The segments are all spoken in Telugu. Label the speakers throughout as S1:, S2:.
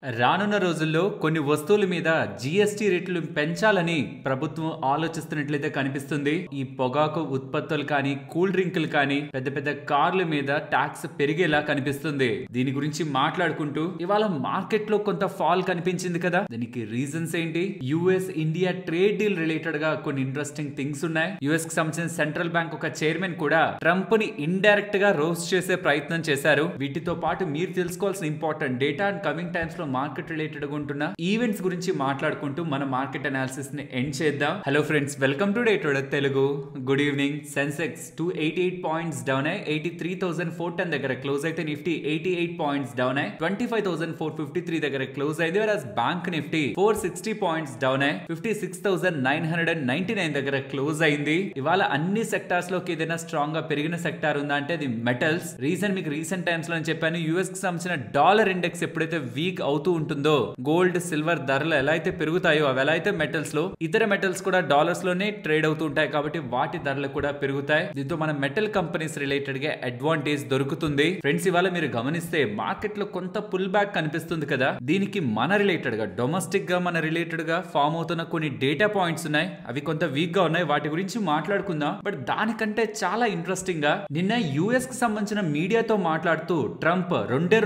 S1: రానున్న రోజుల్లో కొన్ని వస్తువుల మీద జీఎస్టీ రేట్లు పెంచాలని ప్రభుత్వం ఆలోచిస్తున్నట్లయితే కనిపిస్తుంది. ఈ పొగాకు ఉత్పత్తులు కానీ, కూల్ డ్రింకులు కానీ, పెద్ద పెద్ద కార్ల మీద ట్యాక్స్ పెరిగేలా కనిపిస్తుంది. దీని గురించి మాట్లాడుకుంటూ ఇవాళ మార్కెట్ లో కొంత ఫాల్ కనిపించింది కదా, దీనికి రీజన్స్ ఏంటి? US India trade deal related గా కొన్ని ఇంట్రెస్టింగ్ థింగ్స్ ఉన్నాయి. యుఎస్ కి సంబంధించిన సెంట్రల్ బ్యాంక్ ఒక చైర్మన్ కూడా ట్రంప్ ని ఇండైరెక్ట్ గా రోస్ట్ చేసే ప్రయత్నం చేశారు. వీటితో పాటు మీరు తెలుసుకోవాల్సిన important data and coming times లో మార్కెట్ రిలేటెడ్ గా ఉంటున్న ఈవెంట్స్ గురించి మాట్లాడుకుంటూ మన మార్కెట్ అనాలిసిస్ ని ఎండ్ చేద్దాం. Hello friends, welcome to day trader Telugu. Good evening. Sensex 288 points down అయ్యి 83,410 దగ్గర క్లోజ్ అయితే, నిఫ్టీ 88 పాయింట్స్ డౌన్ అయ్యి 25,453 దగ్గర క్లోజ్ అయింది. వెరాస్ బ్యాంక్ నిఫ్టీ 460 పాయింట్స్ డౌన్ అయ్యి 56,999 దగ్గర క్లోజ్ అయింది. ఇవాళ అన్ని సెక్టార్స్ లోకి ఏదైనా స్ట్రాంగ్ గా పెరిగిన సెక్టార్ ఉందా అంటే అది మెటల్స్. రీజన్ మీకు రీసెంట్ టైమ్స్ లో చెప్పాను, యూఎస్ కి సంబంధించిన డాలర్ ఇండెక్స్ ఎప్పుడైతే వీక్ అవుతూ ఉంటుందో, గోల్డ్ సిల్వర్ ధరలు ఎలా అయితే పెరుగుతాయో అవి ఎలా అయితే మెటల్స్ లో, ఇతర మెటల్స్ కూడా డాలర్స్ లోనే ట్రేడ్ అవుతూ ఉంటాయి కాబట్టి వాటి ధరలు కూడా పెరుగుతాయి. దీంతో మన మెటల్ కంపెనీస్ రిలేటెడ్ గా అడ్వాంటేజ్ దొరుకుతుంది. ఫ్రెండ్స్, ఇవాళ మీరు గమనిస్తే మార్కెట్ లో కొంత పుల్ బ్యాక్ కనిపిస్తుంది కదా, దీనికి మన రిలేటెడ్ గా డొమెస్టిక్ గా మన రిలేటెడ్ గా ఫామ్ అవుతున్న కొన్ని డేటా పాయింట్స్ ఉన్నాయి. అవి కొంత వీక్ గా ఉన్నాయి, వాటి గురించి మాట్లాడుకుందాం. బట్ దానికంటే చాలా ఇంట్రెస్టింగ్ గా నిన్న యుఎస్ కి సంబంధించిన మీడియాతో మాట్లాడుతూ ట్రంప్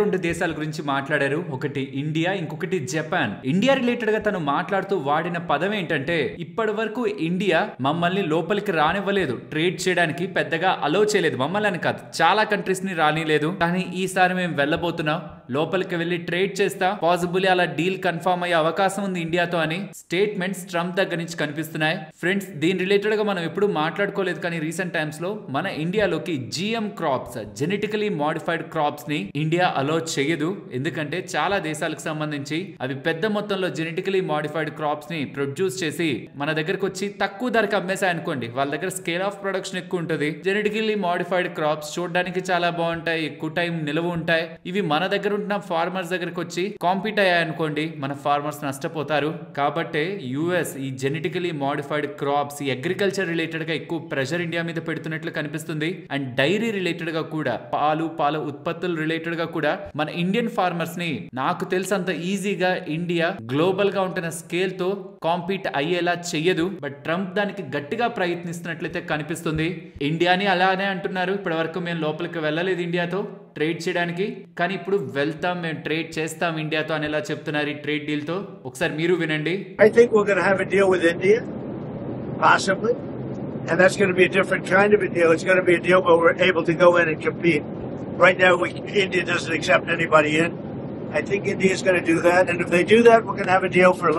S1: రెండు దేశాల గురించి మాట్లాడారు. ఒకటి ఇండియా, ఇంకొకటి జపాన్. ఇండియా రిలేటెడ్ గా తను మాట్లాడుతూ వాడిన పదం ఏంటంటే, ఇప్పటి వరకు ఇండియా మమ్మల్ని లోపలికి రానివ్వలేదు, ట్రేడ్ చేయడానికి పెద్దగా అలో చేయలేదు. మమ్మల్ని అని కాదు, చాలా కంట్రీస్ ని రానిలేదు. కానీ ఈసారి మేము వెళ్ళబోతున్నాం, లోపలికి వెళ్లి ట్రేడ్ చేస్తా, పాసిబుల్ అలా డీల్ కన్ఫర్మ్ అయ్యే అవకాశం ఉంది ఇండియాతో అని స్టేట్మెంట్స్ ట్రంప్ దగ్గర నుంచి కనిపిస్తున్నాయి. ఫ్రెండ్స్, దీని రిలేటెడ్ గా మనం ఎప్పుడు మాట్లాడుకోలేదు, కానీ రీసెంట్ టైమ్స్ లో మన ఇండియాలోకి GM crops, genetically modified crops ని ఇండియా అలో చేయదు. ఎందుకంటే చాలా దేశాలకు సంబంధించి అవి పెద్ద మొత్తంలో జెనెటికలీ మోడిఫైడ్ క్రాప్స్ ని ప్రొడ్యూస్ చేసి మన దగ్గరకు వచ్చి తక్కువ ధరకు అమ్మేసాయి అనుకోండి, వాళ్ళ దగ్గర స్కేల్ ఆఫ్ ప్రొడక్షన్ ఎక్కువ ఉంటుంది. జెనెటికలీ మోడిఫైడ్ క్రాప్స్ చూడడానికి చాలా బాగుంటాయి, ఎక్కువ టైం నిల్వ ఉంటాయి. ఇవి మన దగ్గర ఉంటున్న ఫార్మర్స్ దగ్గరకు వచ్చి కాంపీట్ అయ్యాయి అనుకోండి, మన ఫార్మర్స్ నష్టపోతారు. కాబట్టి యుఎస్ ఈ జెనెటికలీ మోడిఫైడ్ క్రాప్స్, ఈ అగ్రికల్చర్ రిలేటెడ్ గా ఎక్కువ ప్రెషర్ ఇండియా మీద పెడుతున్నట్లు కనిపిస్తుంది. అండ్ డైరీ రిలేటెడ్ గా కూడా, పాల ఉత్పత్తులు రిలేటెడ్ గా కూడా మన ఇండియన్ ఫార్మర్స్ ని నాకు తెలిసినంత ఈజీగా ఇండియా గ్లోబల్ గా ఉంటున్న స్కేల్ తో కాంపీట్ అయ్యేలా చెయ్యదు. బట్ ట్రంప్ దానికి గట్టిగా ప్రయత్నిస్తున్నట్లయితే కనిపిస్తుంది. ఇండియాని అలానే అంటున్నారు, ఇప్పటి వరకు మేము లోపలికి వెళ్ళలేదు ఇండియాతో ట్రేడ్ చేయడానికి, కానీ ఇప్పుడు వెళ్తాం, మేము ట్రేడ్ చేస్తాం ఇండియాతో అనేలా చెప్తున్నారు ఈ ట్రేడ్ డీల్ తో. ఒకసారి మీరు వినండి.
S2: I think we're going to have a deal with India, possibly, and that's going to be a different kind of a deal. It's going to be a deal where we're able to go in and compete. Right now, India doesn't accept anybody in. I think India is going to do that, and if they do that, we're going to have a deal for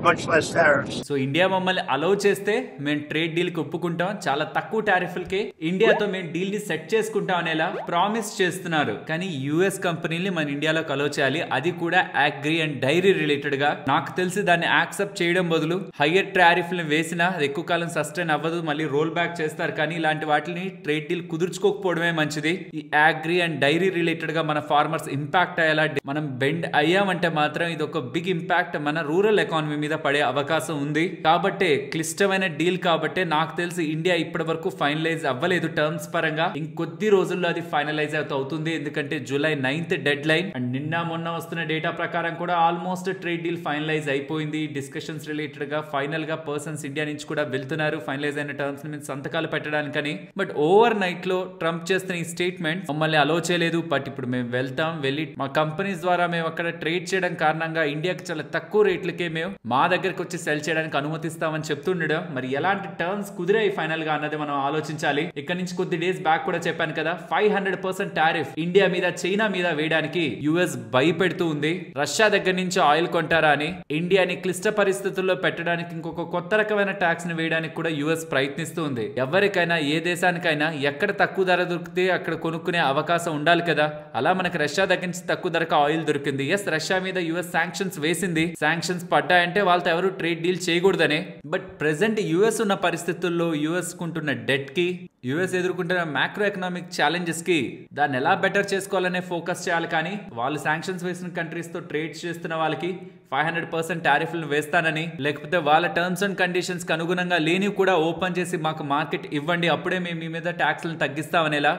S2: much less tariffs.
S1: So India మమ్మల్ని అలౌ చేస్తే మేము ట్రేడ్ డీల్ కి ఒప్పుకుంటాం, చాలా తక్కువ టారిఫ్లకి ఇండియాతో మేము డీల్ ని సెట్ చేసుకుంటాం అనేలా ప్రామిస్ చేస్తున్నారు. కానీ యుఎస్ కంపెనీని మన ఇండియాలోకి అలౌ చేయాలి, అది కూడా అగ్రి అండ్ డైరీ రిలేటెడ్ గా. నాకు తెలిసి దాన్ని యాక్సెప్ట్ చేయడం బదులు హయ్యర్ టారిఫ్లు వేసినా అది ఎక్కువ కాలం సస్టైన్ అవ్వదు, మళ్ళీ రోల్ బ్యాక్ చేస్తారు. కానీ ఇలాంటి వాటిని ట్రేడ్ డీల్ కుదుర్చుకోకపోవడమే మంచిది. ఈ అగ్రి అండ్ డైరీ రిలేటెడ్ గా మన ఫార్మర్స్ ఇంపాక్ట్ అయ్యేలా మనం బెండ్ అయ్యామంటే మాత్రం ఇది ఒక బిగ్ ఇంపాక్ట్ మన రూరల్ ఎకానమీ మీద పడే అవకాశం ఉంది. కాబట్టి క్లిష్టమైన డీల్ కాబట్టి నాకు తెలిసి ఇండియా ఇప్పటి వరకు ఫైనలైజ్ అవ్వలేదు టర్మ్స్ పరంగా. ఇంకొద్ది రోజుల్లో అది ఫైనలైజ్ అవుతుంది, ఎందుకంటే July 9th dead line. And నిన్న మొన్న వస్తున్న డేటా ప్రకారం కూడా ఆల్మోస్ట్ ట్రేడ్ డీల్ ఫైనలైజ్ అయిపోయింది. డిస్కషన్స్ రిలేటెడ్ గా ఫైనల్ గా పర్సన్స్ ఇండియా నుంచి కూడా వెళ్తున్నారు ఫైనలైజ్ అయిన టర్మ్స్ మీద సంతకాలు పెట్టడానికని. బట్ ఓవర్ నైట్ లో ట్రంప్ చేస్తున్న ఈ స్టేట్మెంట్ మమ్మల్ని అలో చేయలేదు, బట్ ఇప్పుడు మేము వెళ్తాం, వెళ్ళి మా కంపెనీస్ ద్వారా మేము అక్కడ ట్రేడ్ చేయడం కారణంగా ఇండియాకి చాలా తక్కువ రేట్లకే మేము మా దగ్గరకు వచ్చి సెల్ చేయడానికి అనుమతిస్తామని చెప్తుండడం. మరి ఎలాంటి టర్మ్స్ కుదిరాయి ఫైనల్ గా అన్నది మనం ఆలోచించాలి. ఇక్కడ నుంచి కొద్ది డేస్ బ్యాక్ కూడా చెప్పాను కదా, 500% టారిఫ్ ఇండియా మీద, చైనా మీద వేయడానికి యుఎస్ భయపెడుతూ ఉంది. రష్యా దగ్గర నుంచి ఆయిల్ కొంటారా అని ఇండియాని క్లిష్ట పరిస్థితుల్లో పెట్టడానికి ఇంకొక కొత్త రకమైన ట్యాక్స్ ని వేయడానికి కూడా యుఎస్ ప్రయత్నిస్తూ ఉంది. ఎవరికైనా ఏ దేశానికైనా ఎక్కడ తక్కువ ధర దొరికితే అక్కడ కొనుక్కునే అవకాశం ఉండాలి కదా. అలా మనకి రష్యా దగ్గర నుంచి తక్కువ ధరకు ఆయిల్ దొరికింది. ఎస్, రష్యా మీద యుఎస్ శాంక్షన్స్ వేసింది. శాంక్షన్స్ పడ్డాయంటే వాళ్ళతో ఎవరు ట్రేడ్ డీల్ చేయకూడదనే. బట్ ప్రెసెంట్ యుఎస్ ఉన్న పరిస్థితుల్లో, యుఎస్ కుంటున్న డెట్ కి, యుఎస్ ఎదుర్కొంటున్న మ్యాక్రో ఎకనామిక్ ఛాలెంజెస్ కి దాన్ని ఎలా బెటర్ చేసుకోవాలనే ఫోకస్ చేయాలి. కానీ వాళ్ళు శాంక్షన్స్ వేసిన కంట్రీస్ తో ట్రేడ్ చేస్తున్న వాళ్ళకి 500% టారిఫ్లను వేస్తానని, లేకపోతే వాళ్ళ టర్మ్స్ అండ్ కండిషన్స్ కి అనుగుణంగా లేనివి కూడా ఓపెన్ చేసి మాకు మార్కెట్ ఇవ్వండి, అప్పుడే మేము మీ మీద ట్యాక్స్లను తగ్గిస్తామనేలా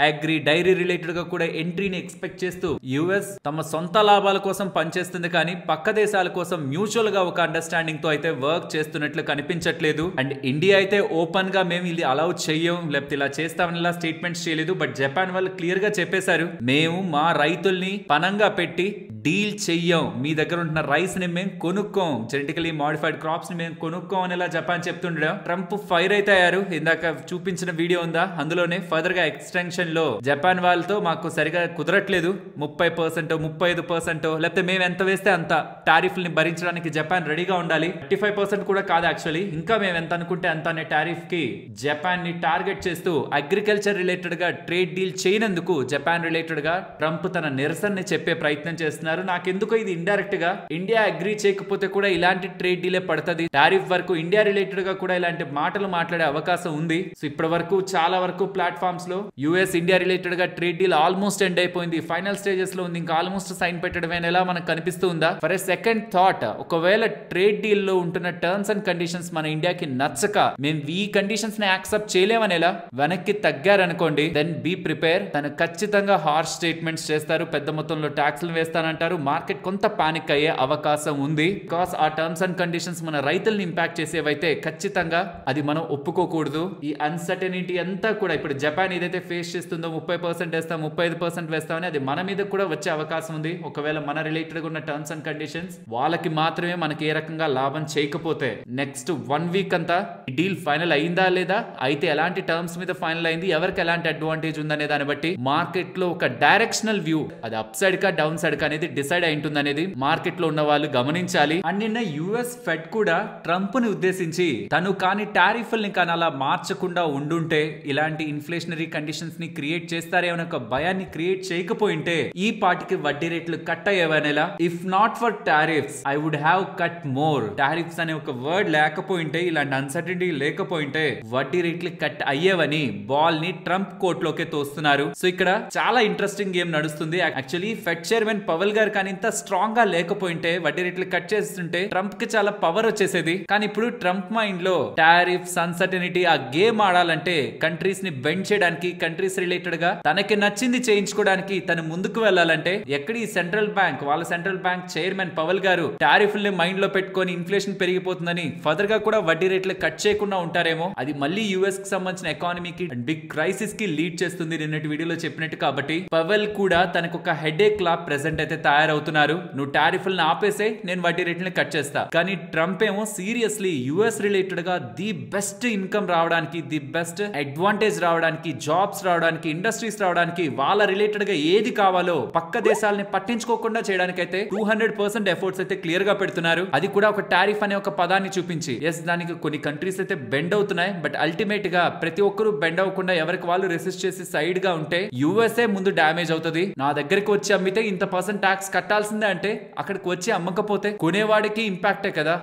S1: అగ్రి డైరీ రిలేటెడ్ గా కూడా ఎంట్రీని ఎక్స్పెక్ట్ చేస్తూ యుఎస్ తమ సొంత లాభాల కోసం పనిచేస్తుంది కానీ పక్క దేశాల కోసం మ్యూచువల్ గా ఒక అండర్స్టాండింగ్ తో అయితే వర్క్ చేస్తున్నట్లు కనిపించట్లేదు. అండ్ ఇండియా అయితే ఓపెన్ గా మేము ఇది అలౌ చెయ్యం లేకపోతే ఇలా చేస్తామని ఇలా స్టేట్మెంట్స్ చేయలేదు. బట్ జపాన్ వాళ్ళు క్లియర్ గా చెప్పేశారు, మేము మా రైతుల్ని పనంగా పెట్టి డీల్ చెయ్యం, మీ దగ్గర ఉంటున్న రైస్ ని మేము కొనుక్కోం, జెనెటికలీ మాడిఫైడ్ క్రాప్స్ ని మేము కొనుక్కోం అని ఇలా జపాన్ చెప్తుండడం ట్రంప్ ఫైర్ అయితే అయ్యారు. ఇందాక చూపించిన వీడియో ఉందా, అందులోనే ఫర్దర్ గా ఎక్స్టెన్షన్ లో జపాన్ వాళ్ళతో మాకు సరిగా కుదరట్లేదు, 30% 35% లేకపోతే మేము ఎంత వేస్తే అంత టారిఫ్ ని భరించడానికి జపాన్ రెడీగా ఉండాలి, 35% కూడా కాదు యాక్చువల్లీ, ఇంకా మేము ఎంత అనుకుంటే అంత అనే టారిఫ్ కి జపాన్ ని టార్గెట్ చేస్తూ అగ్రికల్చర్ రిలేటెడ్ గా ట్రేడ్ డీల్ చేయనందుకు జపాన్ రిలేటెడ్ గా ట్రంప్ తన నిరసనని చెప్పే ప్రయత్నం చేస్తున్నారు. నాకెందుకో ఇది ఇండైరెక్ట్ గా ఇండియా అగ్రీ చేయకపోతే కూడా ఇలాంటి ట్రేడ్ డీలే పడుతుంది, టారిఫ్ వరకు ఇండియా రిలేటెడ్ గా కూడా ఇలాంటి మాటలు మాట్లాడే అవకాశం ఉంది. సో ఇప్పటి వరకు చాలా వరకు ప్లాట్ఫామ్స్ లో యుఎస్ ఇండియా రిలేటెడ్ గా ట్రేడ్ డీల్ ఆల్మోస్ట్ ఎండ్ అయిపోయింది, ఫైనల్ స్టేజెస్ లో ఉంది, ఇంకా ఆల్మోస్ట్ సైన్ పెట్టడమే ఎలా మనకు కనిపిస్తూ ఉందా. ఫర్ ఎ సెకండ్ థాట్, ఒకవేళ ట్రేడ్ డీల్ లో ఉంటున్న టర్మ్స్ అండ్ కండిషన్స్ మన ఇండియాకి నచ్చక మేము ఈ కండిషన్స్ ని యాక్సెప్ట్ చేయలేమని ఎలా వెనక్కి తగ్గారనుకోండి, దెన్ బీ ప్రిపేర్, తను ఖచ్చితంగా హార్ష్ స్టేట్మెంట్స్ చేస్తారు, పెద్ద మొత్తంలో ట్యాక్స్లు వేస్తానంటారు, మార్కెట్ కొంత పానిక్ అయ్యే అవకాశం ఉంది. బికాస్ ఆ టర్మ్స్ అండ్ కండిషన్స్ మన రైతుల్ని ఇంపాక్ట్ చేసేవైతే ఖచ్చితంగా అది మనం ఒప్పుకోకూడదు. ఈ అన్సర్టనిటీ అంతా కూడా ఇప్పుడు జపాన్ ఏదైతే ఫేస్ చేస్తుందో 30% వేస్తాం 35% వేస్తామని అది మన మీద కూడా వచ్చే అవకాశం ఉంది. ఒకవేళ మన రిలేటెడ్ గా ఉన్న టర్మ్స్ అండ్ కండిషన్స్ వాళ్ళకి మాత్రమే మనకి ఏ రకంగా లాభం చేయకపోతే నెక్స్ట్ 1 వీక్ అంతా డీల్ ఫైనల్ అయిందా లేదా, అయితే ఎలాంటి టర్మ్స్ మీద ఫైనల్ అయింది, ఎవరికి ఎలాంటి అడ్వాంటేజ్ ఉందనే దాన్ని బట్టి మార్కెట్ లో ఒక డైరెక్షనల్ వ్యూ, అది అప్ సైడ్ కా డౌన్ సైడ్ కా అనేది డిసైడ్ అయి ఉంటుంది అనేది మార్కెట్ లో ఉన్న వాళ్ళు గమనించాలి. అండ్ నిన్న యుఎస్ ఫెడ్ కూడా ట్రంప్ ని ఉద్దేశించి తను కానీ టారిఫ్ల్ని కానీ అలా మార్చకుండా ఉండుంటే ఇలాంటి ఇన్ఫ్లేషనరీ కండిషన్స్ ని క్రియేట్ చేస్తారేమో ఒక భయాన్ని క్రియేట్ చేయకపోయింటే ఈ పాటికి వడ్డీ రేట్లు కట్ అయ్యేవనేలా. If not for tariffs I would have cut more. Tariffs అనే ఒక వర్డ్ లేకపోయింటే, ఇలాంటి అన్సర్టనిటీ లేకపోయింటే వడ్డీ రేట్లు కట్ అయ్యేవని బాల్ ని ట్రంప్ కోర్ట్ లోకే తోస్తున్నారు. సో ఇక్కడ చాలా ఇంట్రెస్టింగ్ గేమ్ నడుస్తుంది. యాక్చువల్లీ ఫెడ్ చైర్మన్ పవల్ గారు కానీ ఇంత స్ట్రాంగ్ గా లేకపోయింటే వడ్డీ రేట్లు కట్ చేస్తుంటే ట్రంప్ కి చాలా పవర్ వచ్చేసేది. కానీ ఇప్పుడు ట్రంప్ మైండ్ లో టారిఫ్స్ అన్సర్టనిటీ ఆ గేమ్ ఆడాలంటే కంట్రీస్ ని బెండ్ చేయడానికి, కంట్రీస్ రిలేటెడ్ గా తనకి నచ్చింది చేయించుకోవడానికి తను ముందుకు వెళ్ళాలంటే ఎక్కడ ఈ సెంట్రల్ బ్యాంక్ వాళ్ళ సెంట్రల్ బ్యాంక్ చైర్మన్ పవల్ గారు టారిఫ్ల్ని మైండ్ లో పెట్టుకొని ఇన్ఫ్లేషన్ పెరిగిపోతుందని ఫర్దర్ గా కూడా వడ్డీ రేట్లు కట్ చేయకుండా ఉంటారేమో, అది మళ్ళీ యుఎస్ కి సంబంధించిన ఎకానమీకి బిగ్ క్రైసిస్ కి లీడ్ చేస్తుంది నిన్నటి వీడియోలో చెప్పినట్టు. కాబట్టి పవల్ కూడా తనకు ఒక హెడేక్ లా ప్రెసెంట్ అయితే తయారవుతున్నారు. నువ్వు టారిఫ్లను ఆపేసే, నేను వడ్డీ రేట్లని కట్ చేస్తా. కానీ ట్రంప్ ఏమో సీరియస్లీ యుఎస్ రిలేటెడ్ గా ది బెస్ట్ ఇన్కమ్ రావడానికి, ది బెస్ట్ అడ్వాంటేజ్ రావడానికి, జాబ్స్ రావడానికి, ఇండస్ట్రీస్ రావడానికి, వాళ్ళ రిలేటెడ్ గా ఏది కావాలో పక్క దేశాలని పట్టించుకోకుండా చేయడానికి అయితే 200% ఎఫర్ట్స్ అయితే క్లియర్ గా పెడుతున్నారు. అది కూడా ఒక టారిఫ్ అనే ఒక పదాన్ని చూపించి. ఎస్, దానికి కొన్ని కంట్రీస్ అయితే బెండ్ అవుతున్నాయి, బట్ అల్టిమేట్ గా ప్రతి ఒక్కరు బెండ్ అవ్వకుండా ఎవరికి వాళ్ళు రెసిస్ట్ చేసి సైడ్ గా ఉంటే యుఎస్ఏ ముందు డామేజ్ అవుతుంది. నా దగ్గరికి వచ్చి అమ్మితే ఇంత % ట్యాక్స్ కట్టాల్సిందే అంటే అక్కడికి వచ్చి అమ్మకపోతే కొనేవాడికి ఇంపాక్టే కదా.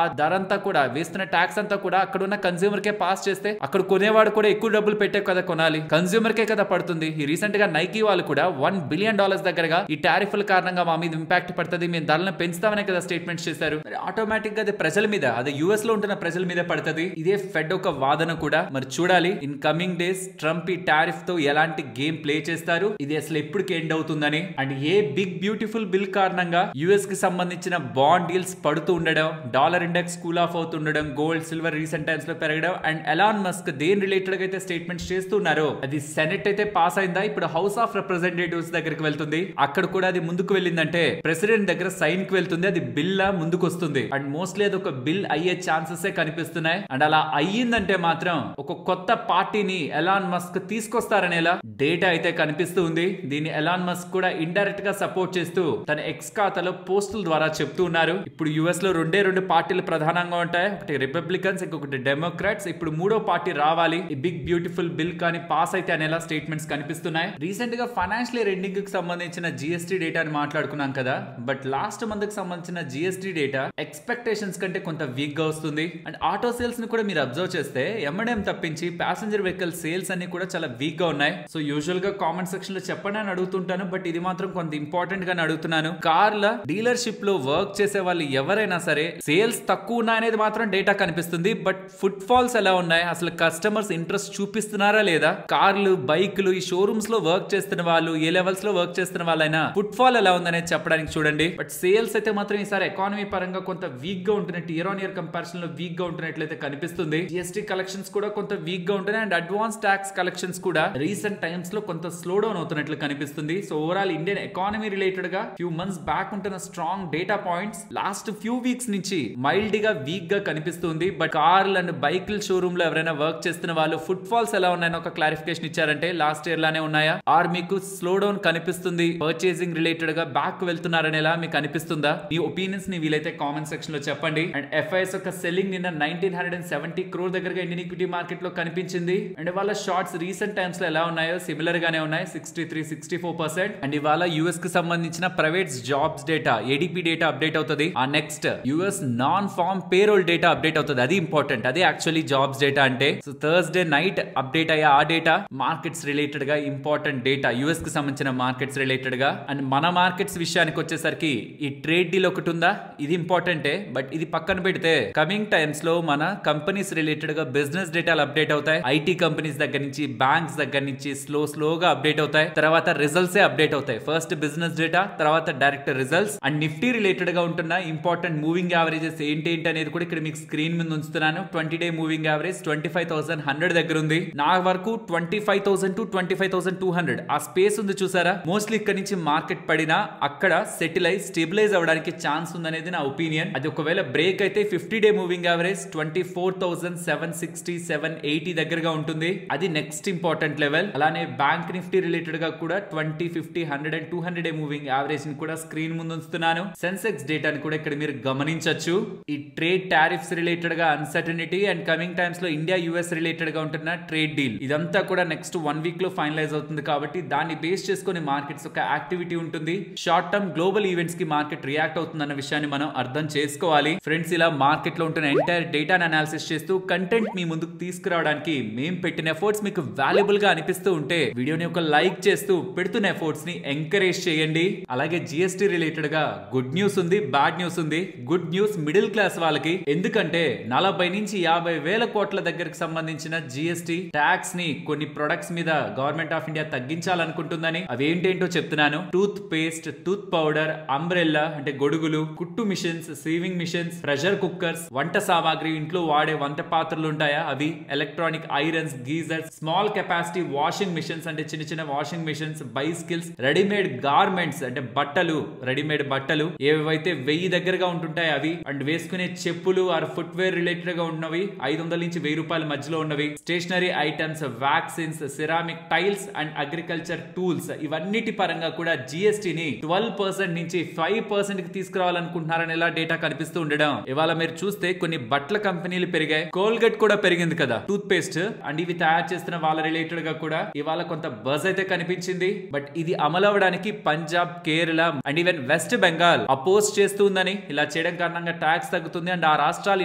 S1: ఆ ధర అంతా కూడా వేస్తున్న ట్యాక్స్ అంతా కూడా అక్కడ ఉన్న కన్స్యూమర్ కే పాస్ చేస్తే అక్కడ కొనేవాడు కూడా ఎక్కువ డబ్బులు పెట్టే కదా కొనాలి, కన్స్యూమర్ కే కదా పడుతుంది. ఈ రీసెంట్ గా నైకీ వాళ్ళు కూడా $1 బిలియన్ దగ్గరగా ఈ టారిఫ్ల కారణంగా మా మీద ఇంపాక్ట్ పడుతుంది, మేము ధరలను పెంచుతామనే కదా స్టేట్మెంట్స్ చేశారు. మరి ఆటోమేటిక్ గా అది ప్రజల మీద, అదే యుఎస్ లో ఉంటున్న ప్రజల మీద పడుతుంది. ఇదే ఫెడ్ ఒక వాదన కూడా. మరి చూడాలి ఇన్ కమింగ్ డేస్ ట్రంప్ ఈ టారిఫ్ తో ఎలాంటి గేమ్ ప్లే చేస్తారు, ఇది అసలు ఎప్పటికి ఎండ్ అవుతుందని. And a big beautiful bill కారణంగా యుఎస్ కి సంబంధించిన బాండ్ డీల్స్ పడుతూ ఉండడం, డాలర్ ఇండెక్స్ కూల్ ఆఫ్ అవుతుండడం, గోల్డ్ సిల్వర్ రీసెంట్ టైమ్స్ లో పెరగడం, అండ్ ఎలాన్ మస్క్ దేని రిలేటెడ్ గా అయితే స్టేట్మెంట్స్ చేస్తున్నారో అది సెనెట్ అయితే పాస్ అయిందా, ఇప్పుడు హౌస్ ఆఫ్ రిప్రజెంటేటివ్స్ దగ్గరికి వెళ్తుంది. అక్కడ కూడా అది ముందుకు వెళ్ళిందంటే ప్రెసిడెంట్ దగ్గర సైన్ కి వెళ్తుంది, అది బిల్ లా ముందుకు వస్తుంది. అండ్ మోస్ట్లీ అది ఒక బిల్ అయ్యే ఛాన్సెస్ కనిపిస్తున్నాయి. అండ్ అలా అయ్యిందంటే మాత్రం ఒక కొత్త పార్టీని ఎలాన్ మస్క్ తీసుకొస్తారనేలా డేటా అయితే కనిపిస్తూ ఉంది. దీన్ని ఎలాన్ మస్క్ కూడా ఇండైరెక్ట్ గా సపోర్ట్ చేస్తూ తన ఎక్స్ ఖాతాలో పోస్టుల ద్వారా చెప్తూ ఉన్నారు. ఇప్పుడు యుఎస్ లో రెండు పార్టీలు ప్రధానంగా ఉంటాయి, ఒకటి రిపబ్లికన్స్, ఇంకొకటి డెమోక్రాట్స్. ఇప్పుడు మూడో పార్టీ రావాలి ఈ బిగ్ బ్యూటిఫుల్ బిల్ కానీ పాస్ అయితే అనేలా స్టేట్మెంట్స్ కనిపిస్తున్నాయి. రీసెంట్ గా ఫైనాన్షియల్ ఇయర్ ఎండింగ్ కి సంబంధించిన జిఎస్టీ డేటాని మాట్లాడుకున్నాం కదా, బట్ లాస్ట్ మంత్ కి సంబంధించిన జిఎస్టీ డేటా ఎక్స్పెక్టేషన్స్ కంటే కొంత వీక్ గా వస్తుంది. అండ్ ఆటో సేల్స్ ని కూడా మీరు అబ్జర్వ్ చేస్తే M&M తప్పించి ప్యాసింజర్ వెహికల్ సేల్స్ అన్ని కూడా చాలా వీక్ గా ఉన్నాయి. సో యూజువల్ గా కామెంట్ సెక్షన్ లో చెప్పండి అని అడుగుతుంటాను, బట్ ఇది మాత్రం కొంత ఇంపార్టెంట్ గా అని అడుగుతున్నాను. కార్ల డీలర్షిప్ లో వర్క్ చేసే వాళ్ళు ఎవరైనా సరే సేల్స్ తక్కువ ఉన్నాయనేది మాత్రం డేటా కనిపిస్తుంది. బట్ ఫుట్ ఫాల్స్ ఎలా ఉన్నాయి, అసలు కస్టమర్స్ ఇంట్రెస్ట్ చూపిస్తున్నారా లేదా, కార్లు బైక్లు ఈ షోరూమ్స్ లో వర్క్ చేస్తున్న వాళ్ళు ఏ లెవెల్స్ లో వర్క్ చేస్తున్న వాళ్ళైనా ఫుట్ ఫాల్ ఎలా ఉందనేది చెప్పడానికి చూడండి. బట్ సేల్స్ అయితే మాత్రం ఈసారి ఎకానమీ పరంగా కొంత వీక్ గా ఉంటున్నట్టు, ఇయర్ ఆన్ ఇయర్ కంపారిజన్ లో వీక్ గా ఉంటున్నట్లయితే కనిపిస్తుంది. జిఎస్టీ కలెక్షన్స్ కూడా కొంత వీక్ గా ఉంటున్నాయి అండ్ అడ్వాన్స్ ట్యాక్స్ కలెక్షన్స్ కూడా రీసెంట్ టైమ్స్ లో కొంత స్లో డౌన్ అవుతున్నట్లు కనిపిస్తుంది. So overall Indian economy related గా ఫ్యూ మంత్స్ బ్యాక్ ఉంటున్న strong data points last few weeks నుంచి మైల్డ్ గా వీక్ గా కనిపిస్తుంది. బట్ కార్లు అండ్ బైకుల షోరూమ్ లో ఎవరైనా వర్క్ చేస్తున్న వాళ్ళు ఫుట్ ఫాల్స్ ఎలా ఉన్నాయని ఒక క్లారిఫికేషన్ ఇచ్చారంటే లాస్ట్ ఇయర్ లానే ఉన్నాయా, ఆర్ మీకు స్లో డౌన్ కనిపిస్తుంది, పర్చేసింగ్ రిలేటెడ్ గా బ్యాక్ వెళ్తున్నారని ఎలా మీకు అనిపిస్తుందా? మీ ఒపీనియన్స్ ని వీలైతే కామెంట్ సెక్షన్ లో చెప్పండి. అండ్ ఎఫ్ఐఎస్ యొక్క సెల్లింగ్ నిన్న 1970 crore దగ్గరగా ఇండియన్ ఈక్విటీ మార్కెట్ లో కనిపించింది. అండ్ వాళ్ళ షార్ట్స్ రీసెంట్ టైమ్స్ లో ఎలా ఉన్నాయో సిమిలర్ గానే ఉన్నాయి, 63-64%. అండ్ ఇవాళ యుఎస్ కి సంబంధించిన private jobs data ADP data update అవుతుంది. ఆ next US non farm payroll data update అవుతుంది. అది ఇంపార్టెంట్, అదే యాక్చువల్లీ జాబ్స్ డేటా అంటే. సో థర్స్డే నైట్ అప్డేట్ అయ్యే ఆ డేటా మార్కెట్స్ రిలేటెడ్ గా ఇంపార్టెంట్ డేటా, యుఎస్ కి సంబంధించిన మార్కెట్స్ రిలేటెడ్ గా. అండ్ మన మార్కెట్స్ విషయానికి వచ్చేసరికి ఈ ట్రేడ్ డీల్ ఒకటి ఉందా, ఇది ఇంపార్టెంటే. బట్ ఇది పక్కన పెడితే కమింగ్ టైమ్స్ లో మన కంపెనీస్ రిలేటెడ్ గా బిజినెస్ డేటాలు అప్డేట్ అవుతాయి. ఐటీ కంపెనీస్ దగ్గర నుంచి బ్యాంక్స్ దగ్గర నుంచి స్లోగా అప్డేట్ అవుతాయి. తర్వాత రిజల్ట్స్ అప్డేట్ అవుతాయి. ఫస్ట్ బిజినెస్ డేటా, తర్వాత direct results. And Nifty related గా ఉంటున్న ఇంపార్టెంట్ మూవింగ్ యావరేజెస్ ఏంటి అనేది కూడా ఇక్కడ మీకు స్క్రీన్ మీద ఉంచుతున్నాను. 20-day మూవింగ్ యావరేజ్ 25,100 దగ్గర ఉంది. నా వరకు 25,000 to 25,200 ఆ స్పేస్ ఉంది చూసారా. మోస్ట్లీ ఇక్కడ నుంచి మార్కెట్ పడినా అక్కడ సెటిల్ అయి స్టెబిలైజ్ అవడానికి ఛాన్స్ ఉందనేది నా ఒపీనియన్. అది ఒకవేళ బ్రేక్ అయితే 50-day మూవింగ్ యావరేజ్ 24,760-780 దగ్గరగా ఉంటుంది. అది నెక్స్ట్ ఇంపార్టెంట్ లెవెల్. అలానే బ్యాంక్ నిఫ్టీ రిలేటెడ్ గా కూడా 20, 50, 100 and 200-day మూవింగ్ యావరేజ్ ని కూడా స్క్రీన్ ముందు ఉంచుతున్నాను. సెన్సెక్స్ డేటాని కూడా ఇక్కడ మీరు గమనించొచ్చు. ఈ ట్రేడ్ టారిఫ్స్ రిలేటెడ్ గా అన్సర్టనిటీ అండ్ కమింగ్ టైమ్స్ లో ఇండియా యుఎస్ రిలేటెడ్ గా ఉంటున్న ట్రేడ్ డీల్ ఇదంతా కూడా నెక్స్ట్ 1 week లో ఫైనలైజ్ అవుతుంది. కాబట్టి దాన్ని బేస్ చేసుకుని మార్కెట్స్ ఒక యాక్టివిటీ ఉంటుంది. షార్ట్ టర్మ్ గ్లోబల్ ఈవెంట్స్ కి మార్కెట్ రియాక్ట్ అవుతుంది అన్న విషయాన్ని మనం అర్థం చేసుకోవాలి. ఫ్రెండ్స్, ఇలా మార్కెట్ లో ఉంటున్న ఎంటైర్ డేటాను అనాలిసిస్ చేస్తూ కంటెంట్ మీ ముందుకు తీసుకురావడానికి మేము పెట్టిన ఎఫర్ట్స్ మీకు వాల్యుబుల్ గా అనిపిస్తూ ఉంటే వీడియోని ఒక లైక్ చేస్తూ పెడుతున్న ఎఫర్ట్స్ ని ఎంకరేజ్ చేయండి. అలాగే జిఎస్టీ రిలేటెడ్ గా గుడ్ న్యూస్ ఉంది, బ్యాడ్ న్యూస్ ఉంది. గుడ్ న్యూస్ మిడిల్ క్లాస్ వాళ్ళకి, ఎందుకంటే 40 నుంచి 50 వేల కోట్ల దగ్గరకు సంబంధించిన జిఎస్టీ ట్యాక్స్ ని కొన్ని ప్రొడక్ట్స్ మీద గవర్నమెంట్ ఆఫ్ ఇండియా తగ్గించాలనుకుంటుందని. అవి ఏంటేంటో చెప్తున్నాను. Tooth paste, tooth powder, umbrella అంటే గొడుగులు, కుట్టు machines, sewing machines, pressure cookers, వంట సామాగ్రి, ఇంట్లో వాడే వంట పాత్రలు ఉంటాయా అవి, electronic irons, geysers, small capacity washing machines అంటే చిన్న చిన్న washing machines, bicycles, readymade garments అంటే బట్టలు, రెడీమేడ్ బట్టలు ఏవైతే 1000 దగ్గరగా ఉంటుంటాయి అవి, అండ్ వేసుకునే చెప్పులు ఆర్ ఫుట్ వేర్ రిలేటెడ్ గా ఉన్నవి 500 నుంచి 1000 రూపాయల మధ్యలో ఉన్నవి, stationery items, vaccines, ceramic tiles and agriculture tools, ఇవన్నిటి పరంగా కూడా జిఎస్టీని 12% నుంచి 5% కి తీసుకురావాలనుకుంటున్నారని ఎలా డేటా కనిపిస్తూ ఉండడం. ఇవాళ మీరు చూస్తే కొన్ని బట్టల కంపెనీలు పెరిగాయి, కోల్గేట్ కూడా పెరిగింది కదా టూత్ పేస్ట్, అండ్ ఇవి తయారు చేస్తున్న వాళ్ళ రిలేటెడ్ గా కూడా ఇవాళ కొంత బజ్ అయితే కనిపించింది. బట్ ఇది అమలు అవ్వడానికి Punjab, Kerala and even west Bengal oppose చేస్తుందని, ఇలా చేయడం కారణంగా ట్యాక్స్ తగ్గుతుంది అండ్ ఆ రాష్ట్రాల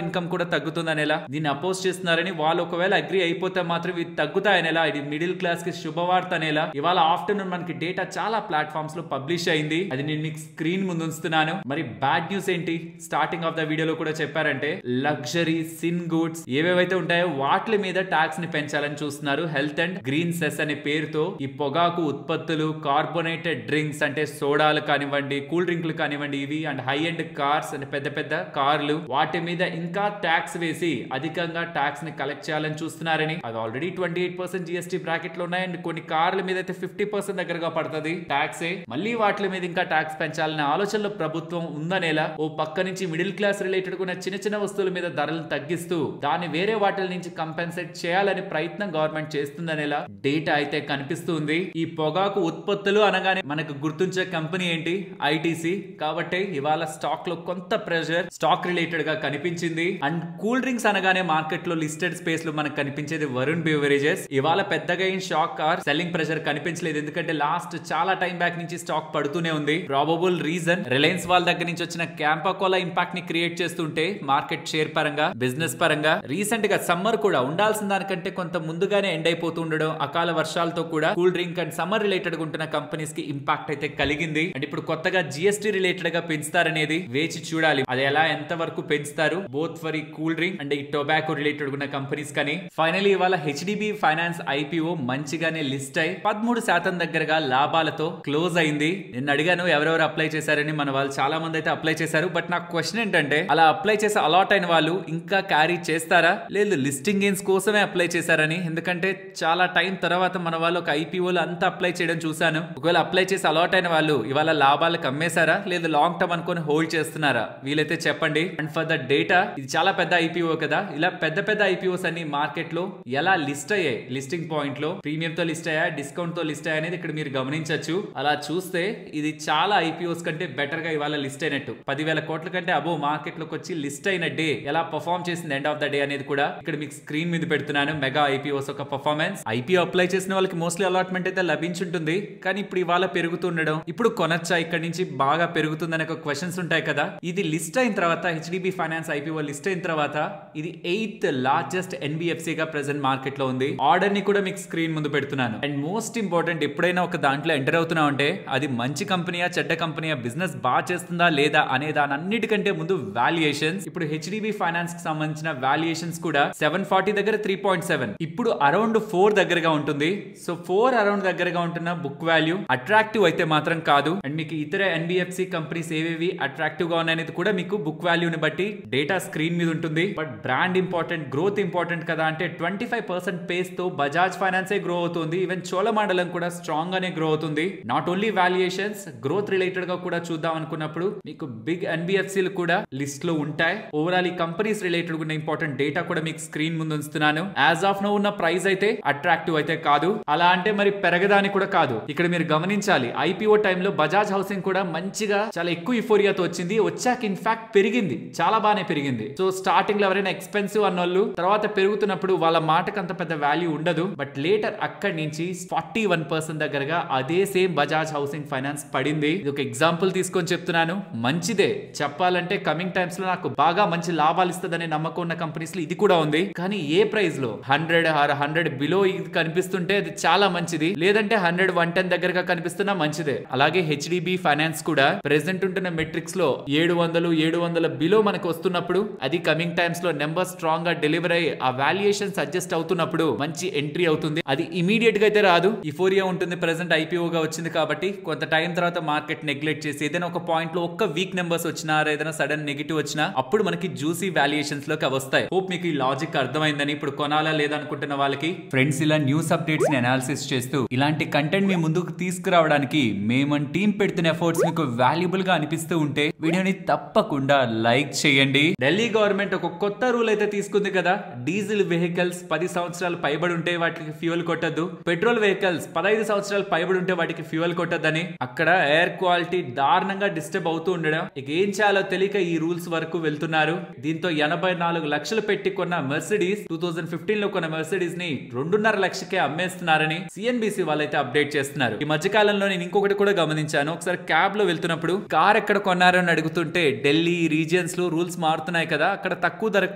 S1: ఇన్కమ్ కూడా తగ్గుతుందని ఎలా దీన్ని అపోజ్ చేస్తున్నారని. వాళ్ళు ఒకవేళ అగ్రి అయిపోతే మాత్రం ఇవి తగ్గుతాయని ఎలా, ఇది మిడిల్ క్లాస్ కి శుభవార్త అనేలా. ఇవాళ ఆఫ్టర్నూన్ మనకి డేటా చాలా ప్లాట్ఫామ్స్ లో పబ్లిష్ అయింది, అది నేను మీకు స్క్రీన్ ముందు ఉంచుతున్నాను. మరి బ్యాడ్ న్యూస్ ఏంటి, స్టార్టింగ్ ఆఫ్ ద వీడియోలో కూడా చెప్పారంటే లగ్జరీ సిన్ గూడ్స్ ఏవేవైతే ఉంటాయో వాటి మీద ట్యాక్స్ ని పెంచాలని చూస్తున్నారు. హెల్త్ అండ్ గ్రీన్ సెస్ అనే పేరుతో ఈ పొగాకు ఉత్పత్తులు, కార్బోనేటెడ్ డ్రింక్స్ అంటే సోడాలు కానివ్వండి, కూల్ డ్రింక్లు కానివ్వండి, ఇవి అండ్ హై ఎండ్ కార్స్ అంటే పెద్ద పెద్ద కార్లు, వాటి మీద ఇంకా ట్యాక్స్ వేసి అధికంగా ట్యాక్స్ ని కలెక్ట్ చేయాలని చూస్తున్నారని. అది ఆల్రెడీ 28% జిఎస్టీ బ్రాకెట్ లో ఉన్నాయి అండ్ కొన్ని కార్ల మీద అయితే 50% దగ్గరగా పడుతుంది ట్యాక్సే. మళ్ళీ వాటి మీద ఇంకా ట్యాక్స్ పెంచాలనే ఆలోచనలో ప్రభుత్వం ఉందనేలా. ఓ పక్క నుంచి మిడిల్ క్లాస్ రిలేటెడ్ ఉన్న చిన్న చిన్న వస్తువుల మీద ధరలు తగ్గిస్తూ దాన్ని వేరే వాటి నుంచి కంపెన్సేట్ చేయాలని ప్రయత్నం గవర్నమెంట్ చేస్తుందనేలా డేటా అయితే కనిపిస్తుంది. ఈ పొగాకు ఉత్పత్తులు అనగానే మనకు గుర్తుంచే కంపెనీ ఏంటి, ఐటీసీ. కాబట్టి ఇవాళ స్టాక్ లో కొంత ప్రెషర్ స్టాక్ రిలేటెడ్ గా కనిపించింది. అండ్ కూల్ డ్రింక్స్ అనగానే మార్కెట్ లో లిస్టెడ్ స్పేస్ లో మనకు కనిపించేది వరుణ్ బెవరేజెస్. ఇవాళ పెద్దగా ఏం షాక్ ఆర్ సెల్లింగ్ ప్రెషర్ కనిపించలేదు, ఎందుకంటే లాస్ట్ చాలా టైం బ్యాక్ నుంచి స్టాక్ పడుతూనే ఉంది. ప్రాబబుల్ రీజన్ రిలయన్స్ వాళ్ళ దగ్గర నుంచి వచ్చిన క్యాంపా కోలా ఇంపాక్ట్ ని క్రియేట్ చేస్తుంటే మార్కెట్ షేర్ పరంగా, బిజినెస్ పరంగా రీసెంట్ గా సమ్మర్ కూడా ఉండాల్సిన దానికంటే కొంత ముందుగానే ఎండ్ అయిపోతూ ఉండడం, అకాల వర్షాలతో కూడా cool drink and summer related ఉంటున్న కంపెనీస్ కి ఇంపాక్ట్ అయితే కలిగింది. జరిగింది. అండ్ ఇప్పుడు కొత్తగా జిఎస్టీ రిలేటెడ్ గా పెంచుతారనేది వేచి చూడాలి. అది ఎలా ఎంత వరకు పెంచుతారు బోత్ ఫర్ ఈ కూల్ డ్రింక్ అండ్ ఈ టొబాకో రిలేటెడ్ ఉన్న కంపెనీస్ కానీ. ఫైనలీ ఇవాళ హెచ్డిబి ఫైనాన్స్ ఐపీఓ మంచిగానే లిస్ట్ అయి 13% దగ్గరగా లాభాలతో క్లోజ్ అయింది. నేను అడిగాను ఎవరెవరు అప్లై చేశారని, మన వాళ్ళు చాలా మంది అయితే అప్లై చేశారు. బట్ నాకు క్వశ్చన్ ఏంటంటే, అలా అప్లై చేసి అలాట్ అయిన వాళ్ళు ఇంకా క్యారీ చేస్తారా, లేదు లిస్టింగ్ గెయిన్స్ కోసమే అప్లై చేశారని. ఎందుకంటే చాలా టైం తర్వాత మన వాళ్ళు ఒక ఐపీఓలో అంతా అప్లై చేయడం చూసాను. ఒకవేళ అప్లై చేసి అలాట్ అయిన వాళ్ళు ఇవాళ లాభాలకు అమ్మేశారా, లేదు లాంగ్ టర్మ్ అనుకుని హోల్డ్ చేస్తున్నారా, వీలైతే చెప్పండి. అండ్ ఫర్ ద డేటా, ఇది చాలా పెద్ద ఐపీఓ కదా, ఇలా పెద్ద పెద్ద ఐపీఓస్ అన్ని మార్కెట్ లో ఎలా లిస్ట్ అయ్యాయి, లిస్టింగ్ పాయింట్ లో ప్రీమియం తో లిస్ట్ అయ్యా, డిస్కౌంట్ తో లిస్ట్ అయ్యా అనేది ఇక్కడ మీరు గమనించవచ్చు. అలా చూస్తే ఇది చాలా ఐపీఓస్ కంటే బెటర్ గా ఇవాళ లిస్ట్ అయినట్టు, 10,000 కోట్ల కంటే అబో మార్కెట్ లోకి వచ్చి లిస్ట్ అయిన డే ఎలా పర్ఫార్మ్ చేసింది ఎండ్ ఆఫ్ ద డే అనేది కూడా ఇక్కడ మీకు స్క్రీన్ మీద పెడుతున్నాను. మెగా ఐపీఓస్ ఒక పర్ఫార్మెన్స్. ఐపీఓ అప్లై చేసిన వాళ్ళకి మోస్ట్లీ అలాట్మెంట్ అయితే లభించుంటుంది, కానీ ఇప్పుడు ఇవాళ పెరుగుతుండడం, ఇప్పుడు కొనొచ్చా ఇక్కడ నుంచి బాగా పెరుగుతుందనే ఒక క్వశ్చన్స్ ఉంటాయి కదా. ఇది లిస్ట్ అయిన తర్వాత, హెచ్డిబి ఫైనాన్స్ ఐపీఓ లిస్ట్ అయిన తర్వాత ఇది 8th లార్జెస్ట్ ఎన్బిఎఫ్సి గా ప్రెసెంట్ మార్కెట్ లో ఉంది. ఆర్డర్ ని కూడా మీకు స్క్రీన్ ముందు పెడుతున్నాను. అండ్ మోస్ట్ ఇంపార్టెంట్, ఎప్పుడైనా ఒక దాంట్లో ఎంటర్ అవుతున్నావు అంటే అది మంచి కంపెనీయా చెడ్డ కంపెనీయా, బిజినెస్ బాగా చేస్తుందా లేదా అనే దాని అన్నిటికంటే ముందు వాల్యుయేషన్స్. ఇప్పుడు హెచ్డిబి ఫైనాన్స్ కి సంబంధించిన వాల్యుయేషన్స్ కూడా 740 దగ్గర 3.7, ఇప్పుడు అరౌండ్ 4 దగ్గరగా ఉంటుంది. సో 4 అరౌండ్ దగ్గరగా ఉంటున్న బుక్ వాల్యూ అట్రాక్టివ్ అయితే మాత్రం కాదు. అండ్ మీకు ఇతర ఎన్బిఎఫ్సి కంపెనీస్ ఏవేవి అట్రాక్టివ్ గా ఉన్నాయనేది కూడా మీకు బుక్ వాల్యూని బట్టి డేటా స్క్రీన్ మీద ఉంటుంది. But brand important, growth important కదా అంటే 25% పేస్ తో బజాజ్ ఫైనాన్స్ గ్రో అవుతుంది. ఈవెన్ చోళమండలం కూడా స్ట్రాంగ్ గానే గ్రో అవుతుంది. Not only valuations, growth related గా కూడా చూద్దాం అనుకున్నప్పుడు మీకు బిగ్ ఎన్బిఎఫ్సిలు కూడా లిస్ట్ లో ఉంటాయి. ఓవరాల్ ఈ కంపెనీస్ రిలేటెడ్ ఉన్న ఇంపార్టెంట్ డేటా కూడా మీకు స్క్రీన్ ముందు ఉంచుతున్నాను. యాజ్ ఆఫ్ నో ఉన్న ప్రైస్ అయితే అట్రాక్టివ్ అయితే కాదు, అలా అంటే మరి పెరగదాని కూడా కాదు. ఇక్కడ మీరు గమనించాలి, ఐపీఓ టైంలో బజాజ్ హౌసింగ్ కూడా మంచిగా చాలా ఎక్కువ యుఫోరియాతో వచ్చింది. వచ్చాక ఇన్ఫాక్ట్ పెరిగింది, చాలా బాగానే పెరిగింది. సో స్టార్టింగ్ లో ఎవరైనా ఎక్స్పెన్సివ్ అన్నోళ్ళు తర్వాత పెరుగుతున్నప్పుడు వాళ్ళ మాటకు అంత పెద్ద వాల్యూ ఉండదు. బట్ లేటర్ అక్కడి నుంచి 41% దగ్గరగా అదే సేమ్ బజాజ్ హౌసింగ్ ఫైనాన్స్ పడింది. ఇది ఒక ఎగ్జాంపుల్ తీసుకొని చెప్తున్నాను. మంచిదే చెప్పాలంటే, కమింగ్ టైమ్స్ లో నాకు బాగా మంచి లాభాలు ఇస్తుందనే నమ్మకం ఉన్న కంపెనీస్ లో ఇది కూడా ఉంది. కానీ ఏ ప్రైస్ లో 100 బిలో ఇది కనిపిస్తుంటే అది చాలా మంచిది, లేదంటే 110 దగ్గరగా కనిపిస్తున్నా మంచిదే. అలాగే హెచ్డిబి ఫైనాన్స్ కూడా ప్రెసెంట్ ఉంటున్న మెట్రిక్స్ లో 700 బిలో మనకు వస్తున్నప్పుడు, అది కమింగ్ టైమ్స్ లో నెంబర్ స్ట్రాంగ్ గా డెలివర్ అయ్యి ఆ వాల్యుయేషన్స్ అడ్జస్ట్ అవుతున్నప్పుడు మంచి ఎంట్రీ అవుతుంది. అది ఇమీడియట్ గా అయితే రాదు, యుఫోరియా ఉంటుంది. ప్రెసెంట్ ఐపీఓగా వచ్చింది కాబట్టి కొంత టైం తర్వాత మార్కెట్ నెగ్లెక్ట్ చేసి ఏదైనా ఒక పాయింట్ లో ఒక్క వీక్ నెంబర్స్ వచ్చినా, ఏదైనా సడన్ నెగిటివ్ వచ్చినా అప్పుడు మనకి జ్యూసీ వాల్యుయేషన్స్ లోకి వస్తాయి. హోప్ మీకు ఈ లాజిక్ అర్థమైందని. ఇప్పుడు కొనాలా లేదా అనుకుంటున్న వాళ్ళకి ఫ్రెండ్స్, ఇలా న్యూస్ అప్డేట్స్ ని అనాలిసిస్ చేస్తూ ఇలాంటి కంటెంట్ మీ ముందుకు తీసుకురావడానికి మేము టీం పెడుతున్న ఎఫర్ట్స్ మీకు వాల్యుబుల్ గా అనిపిస్తూ ఉంటే వీడియోని తప్పకుండా లైక్ చేయండి. ఢిల్లీ గవర్నమెంట్ ఒక కొత్త రూల్ అయితే తీసుకుంది కదా, డీజిల్ వెహికల్స్ 10 సంవత్సరాలు పైబడి ఉంటే వాటికి ఫ్యూయల్ కొట్టద్దు, పెట్రోల్ వెహికల్స్ 15 సంవత్సరాలు పైబడి ఉంటే వాటికి ఫ్యూయల్ కొట్టద్దని. అక్కడ ఎయిర్ క్వాలిటీ దారుణంగా డిస్టర్బ్ అవుతూ ఉండడం, ఇక ఏం చేయాలో తెలియక ఈ రూల్స్ వరకు వెళ్తున్నారు. దీంతో 84 లక్షలు పెట్టి కొన్న మెర్సిడీస్, 2015 లో కొన్న మెర్సిడీస్ ని 2.5 లక్షకే అమ్మేస్తున్నారని సిఎన్బిసి వాళ్ళైతే అప్డేట్ చేస్తున్నారు. ఈ మధ్య కాలంలో నేను ఇంకొకటి కూడా గమనించాను. ఒకసారి క్యాబ్ లో వెళ్తున్నప్పుడు కార్ ఎక్కడ కొన్నారని అడుగుతుంటే ఢిల్లీ రీజియన్స్ లో రూల్స్ మారుతున్నాయి కదా, అక్కడ తక్కువ ధరకు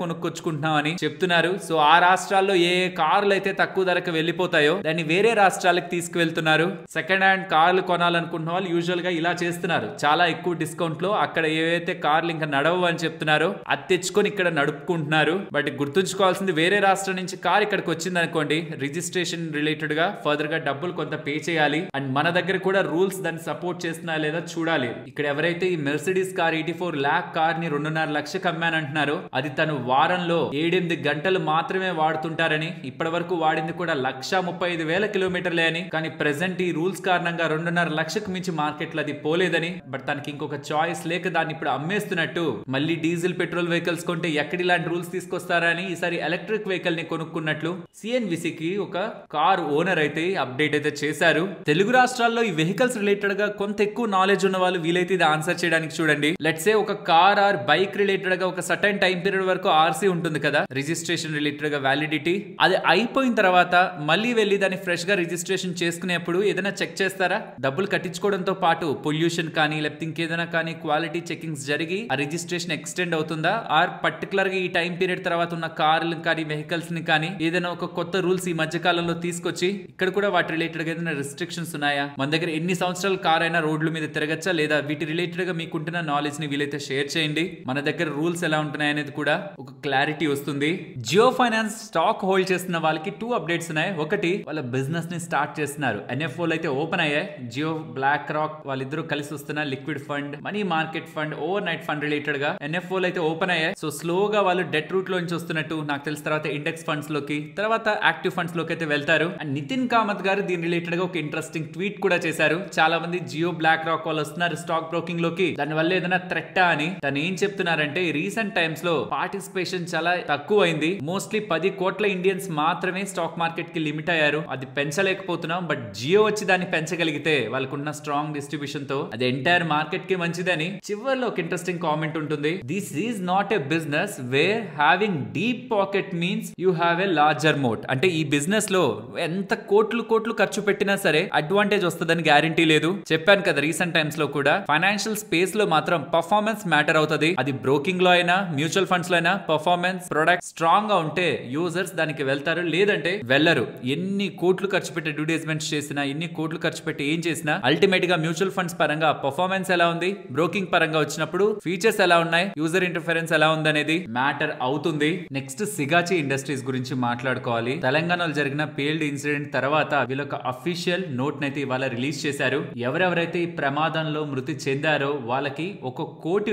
S1: కొనుక్కొచ్చుకుంటున్నాం అని చెప్తున్నారు. సో ఆ రాష్ట్రాల్లో ఏ కార్లు అయితే తక్కువ ధరకు వెళ్ళిపోతాయో దాన్ని వేరే రాష్ట్రాలకు తీసుకువెళ్తున్నారు. సెకండ్ హ్యాండ్ కార్లు కొనాలనుకుంటున్న వాళ్ళు యూజువల్ గా ఇలా చేస్తున్నారు, చాలా ఎక్కువ డిస్కౌంట్ లో అక్కడ ఏవైతే కార్లు ఇంకా నడవు అని చెప్తున్నారో అది తెచ్చుకొని ఇక్కడ నడుపుకుంటున్నారు. బట్ గుర్తుంచుకోవాల్సింది, వేరే రాష్ట్రం నుంచి కార్ ఇక్కడికి వచ్చింది అనుకోండి, రిజిస్ట్రేషన్ రిలేటెడ్ గా ఫర్దర్ గా డబ్బులు కొంత పే చేయాలి. అండ్ మన దగ్గర కూడా రూల్స్ దాన్ని సపోర్ట్ చేస్తున్నాయా లేదా చూడాలి. ఇక్కడ ఎవరైతే ఈ మెర్సిడీస్ కార్ 84 lakh కార్ ని 2.5 లక్షకు అమ్మానంటున్నారో అది తను వారంలో 7-8 గంటలు మాత్రమే వాడుతుంటారని, ఇప్పటి వరకు వాడింది కూడా 135,000 కిలోమీటర్లే అని. కానీ ప్రెసెంట్ ఈ రూల్స్ కారణంగా 2.5 లక్షకు మించి మార్కెట్ లో అది పోలేదని, బట్ తనకి ఇంకొక చాయిస్ లేక దాన్ని ఇప్పుడు అమ్మేస్తున్నట్టు. మళ్ళీ డీజిల్ పెట్రోల్ వెహికల్స్ కొంటే ఎక్కడ ఇలాంటి రూల్స్ తీసుకొస్తారా అని ఈసారి ఎలక్ట్రిక్ వెహికల్ ని కొనుక్కున్నట్లు సిఎన్బిసికి ఒక కార్ ఓనర్ అయితే అప్డేట్ అయితే చేశారు. తెలుగు రాష్ట్రాల్లో ఈ వెహికల్స్ రిలేటెడ్ గా కొంత ఎక్కువ నాలెడ్జ్ ఉన్న వాళ్ళు వీలైతే ఇది ఆన్సర్ చేయడానికి చూడండి. లెట్స్ సే ఒక కార్ ఆర్ బైక్ రిలేటెడ్ గా ఒక సర్టెన్ టైం పీరియడ్ వరకు ఆర్సీ ఉంటుంది కదా, రిజిస్ట్రేషన్ రిలేటెడ్ గా వ్యాలిడిటీ, అది అయిపోయిన తర్వాత మళ్ళీ వెళ్ళి దాన్ని ఫ్రెష్ గా రిజిస్ట్రేషన్ చేసుకునేప్పుడు ఏదైనా చెక్ చేస్తారా? డబ్బులు కట్టించుకోవడంతో పాటు పొల్యూషన్ కానీ లేకపోతే ఇంకేదైనా కానీ క్వాలిటీ చెకింగ్స్ జరిగి ఆ రిజిస్ట్రేషన్ ఎక్స్టెండ్ అవుతుందా, ఆర్ పర్టికులర్ గా ఈ టైం పీరియడ్ తర్వాత ఉన్న కార్లు కానీ వెహికల్స్ ని కానీ ఏదైనా ఒక కొత్త రూల్స్ ఈ మధ్య కాలంలో తీసుకొచ్చి ఇక్కడ కూడా వాటి రిలేటెడ్ గా ఏదైనా రిస్ట్రిక్షన్స్ ఉన్నాయా? మన దగ్గర ఎన్ని సంవత్సరాల కమర్షియల్ కార్ అయినా రోడ్ల మీద తిరగచ్చా లేదా, వీటి రిలేటెడ్ గా మీకుంటున్న నాలెడ్జ్ ని వీలైతే షేర్ చేయండి. మన దగ్గర రూల్స్ ఎలా ఉంటున్నాయి అనేది కూడా ఒక క్లారిటీ వస్తుంది. జియో ఫైనాన్స్ స్టాక్ హోల్డ్ చేస్తున్న వాళ్ళకి 2 అప్డేట్స్ ఉన్నాయి. ఒకటి, వాళ్ళ బిజినెస్ ని స్టార్ట్ చేస్తున్నారు. NFOలు అయితే ఓపెన్ అయ్యాయి. జియో, బ్లాక్ రాక్ వాళ్ళిద్దరూ కలిసి వస్తున్న liquid fund, money market fund, over night fund related గా NFOలు అయితే ఓపెన్ అయ్యాయి. సో స్లోగా వాళ్ళు డెట్ రూట్ లో నుంచి వస్తున్నట్టు నాకు తెలిసిన తర్వాత ఇండెక్స్ ఫండ్స్ లోకి, తర్వాత యాక్టివ్ ఫండ్స్ లోకి అయితే వెళ్తారు. అండ్ నితిన్ కామత్ గారు దీని రిలేటెడ్ గా ఒక ఇంట్రెస్టింగ్ ట్వీట్ కూడా చేశారు. చాలా మంది జియో, బ్లాక్ రాక్ వాళ్ళు వస్తున్నారు స్టాక్ బ్రోకింగ్ లోకి, దాని వల్ల ఏదైనా థ్రెట్టా అని. తను ఏం చెప్తున్నారంటే, రీసెంట్ టైమ్స్ లో పార్టిసిపేషన్ చాలా తక్కువ అయింది. మోస్ట్లీ 10 కోట్ల ఇండియన్స్ మాత్రమే స్టాక్ మార్కెట్ కి లిమిట్ అయ్యారు. అది పెంచలేకపోతున్నాం. బట్ జియో వచ్చి దాన్ని పెంచగలిగితే వాళ్ళకున్న స్ట్రాంగ్ డిస్ట్రిబ్యూషన్ తో అది ఎంటైర్ మార్కెట్ కి మంచిదని చివర్లో ఒక ఇంట్రెస్టింగ్ కామెంట్ ఉంటుంది. This is not a business where having deep pocket means you have a larger moat. అంటే ఈ బిజినెస్ లో ఎంత కోట్లు ఖర్చు పెట్టినా సరే అడ్వాంటేజ్ వస్తుందని గ్యారంటీ లేదు. చెప్పాను కదా, రీసెంట్ టైమ్స్ లో కూడా ఫైనాన్షియల్ స్పేస్ లో మాత్రం పర్ఫార్మెన్స్ మ్యాటర్ అవుతుంది. అది బ్రోకింగ్ లో అయినా, మ్యూచువల్ ఫండ్స్ లో అయినా పర్ఫార్మెన్స్ ప్రొడక్ట్ స్ట్రాంగ్ గా ఉంటే యూజర్స్ దానికి వెళ్తారు, లేదంటే వెళ్లరు. ఎన్ని కోట్లు ఖర్చు పెట్టి అడ్వర్టైజ్మెంట్స్ చేసినా, ఎన్ని కోట్లు ఖర్చు పెట్టి ఏం చేసినా అల్టిమేట్ గా మ్యూచువల్ ఫండ్స్ పరంగా పర్ఫార్మెన్స్ ఎలా ఉంది, బ్రోకింగ్ పరంగా వచ్చినప్పుడు ఫీచర్స్ ఎలా ఉన్నాయి, యూజర్ ఇంటర్ఫరెన్స్ ఎలా ఉంది అనేది మ్యాటర్ అవుతుంది. నెక్స్ట్, సిగాచి ఇండస్ట్రీస్ గురించి మాట్లాడుకోవాలి. తెలంగాణలో జరిగిన పేల్డ్ ఇన్సిడెంట్ తర్వాత వీళ్ళొక అఫీషియల్ నోట్ నైతే ఇవాళ రిలీజ్ చేశారు. ఎవరెవరైతే ఈ ప్రమాదంలో మృతి చెందారో వాళ్ళకి ₹1 కోటి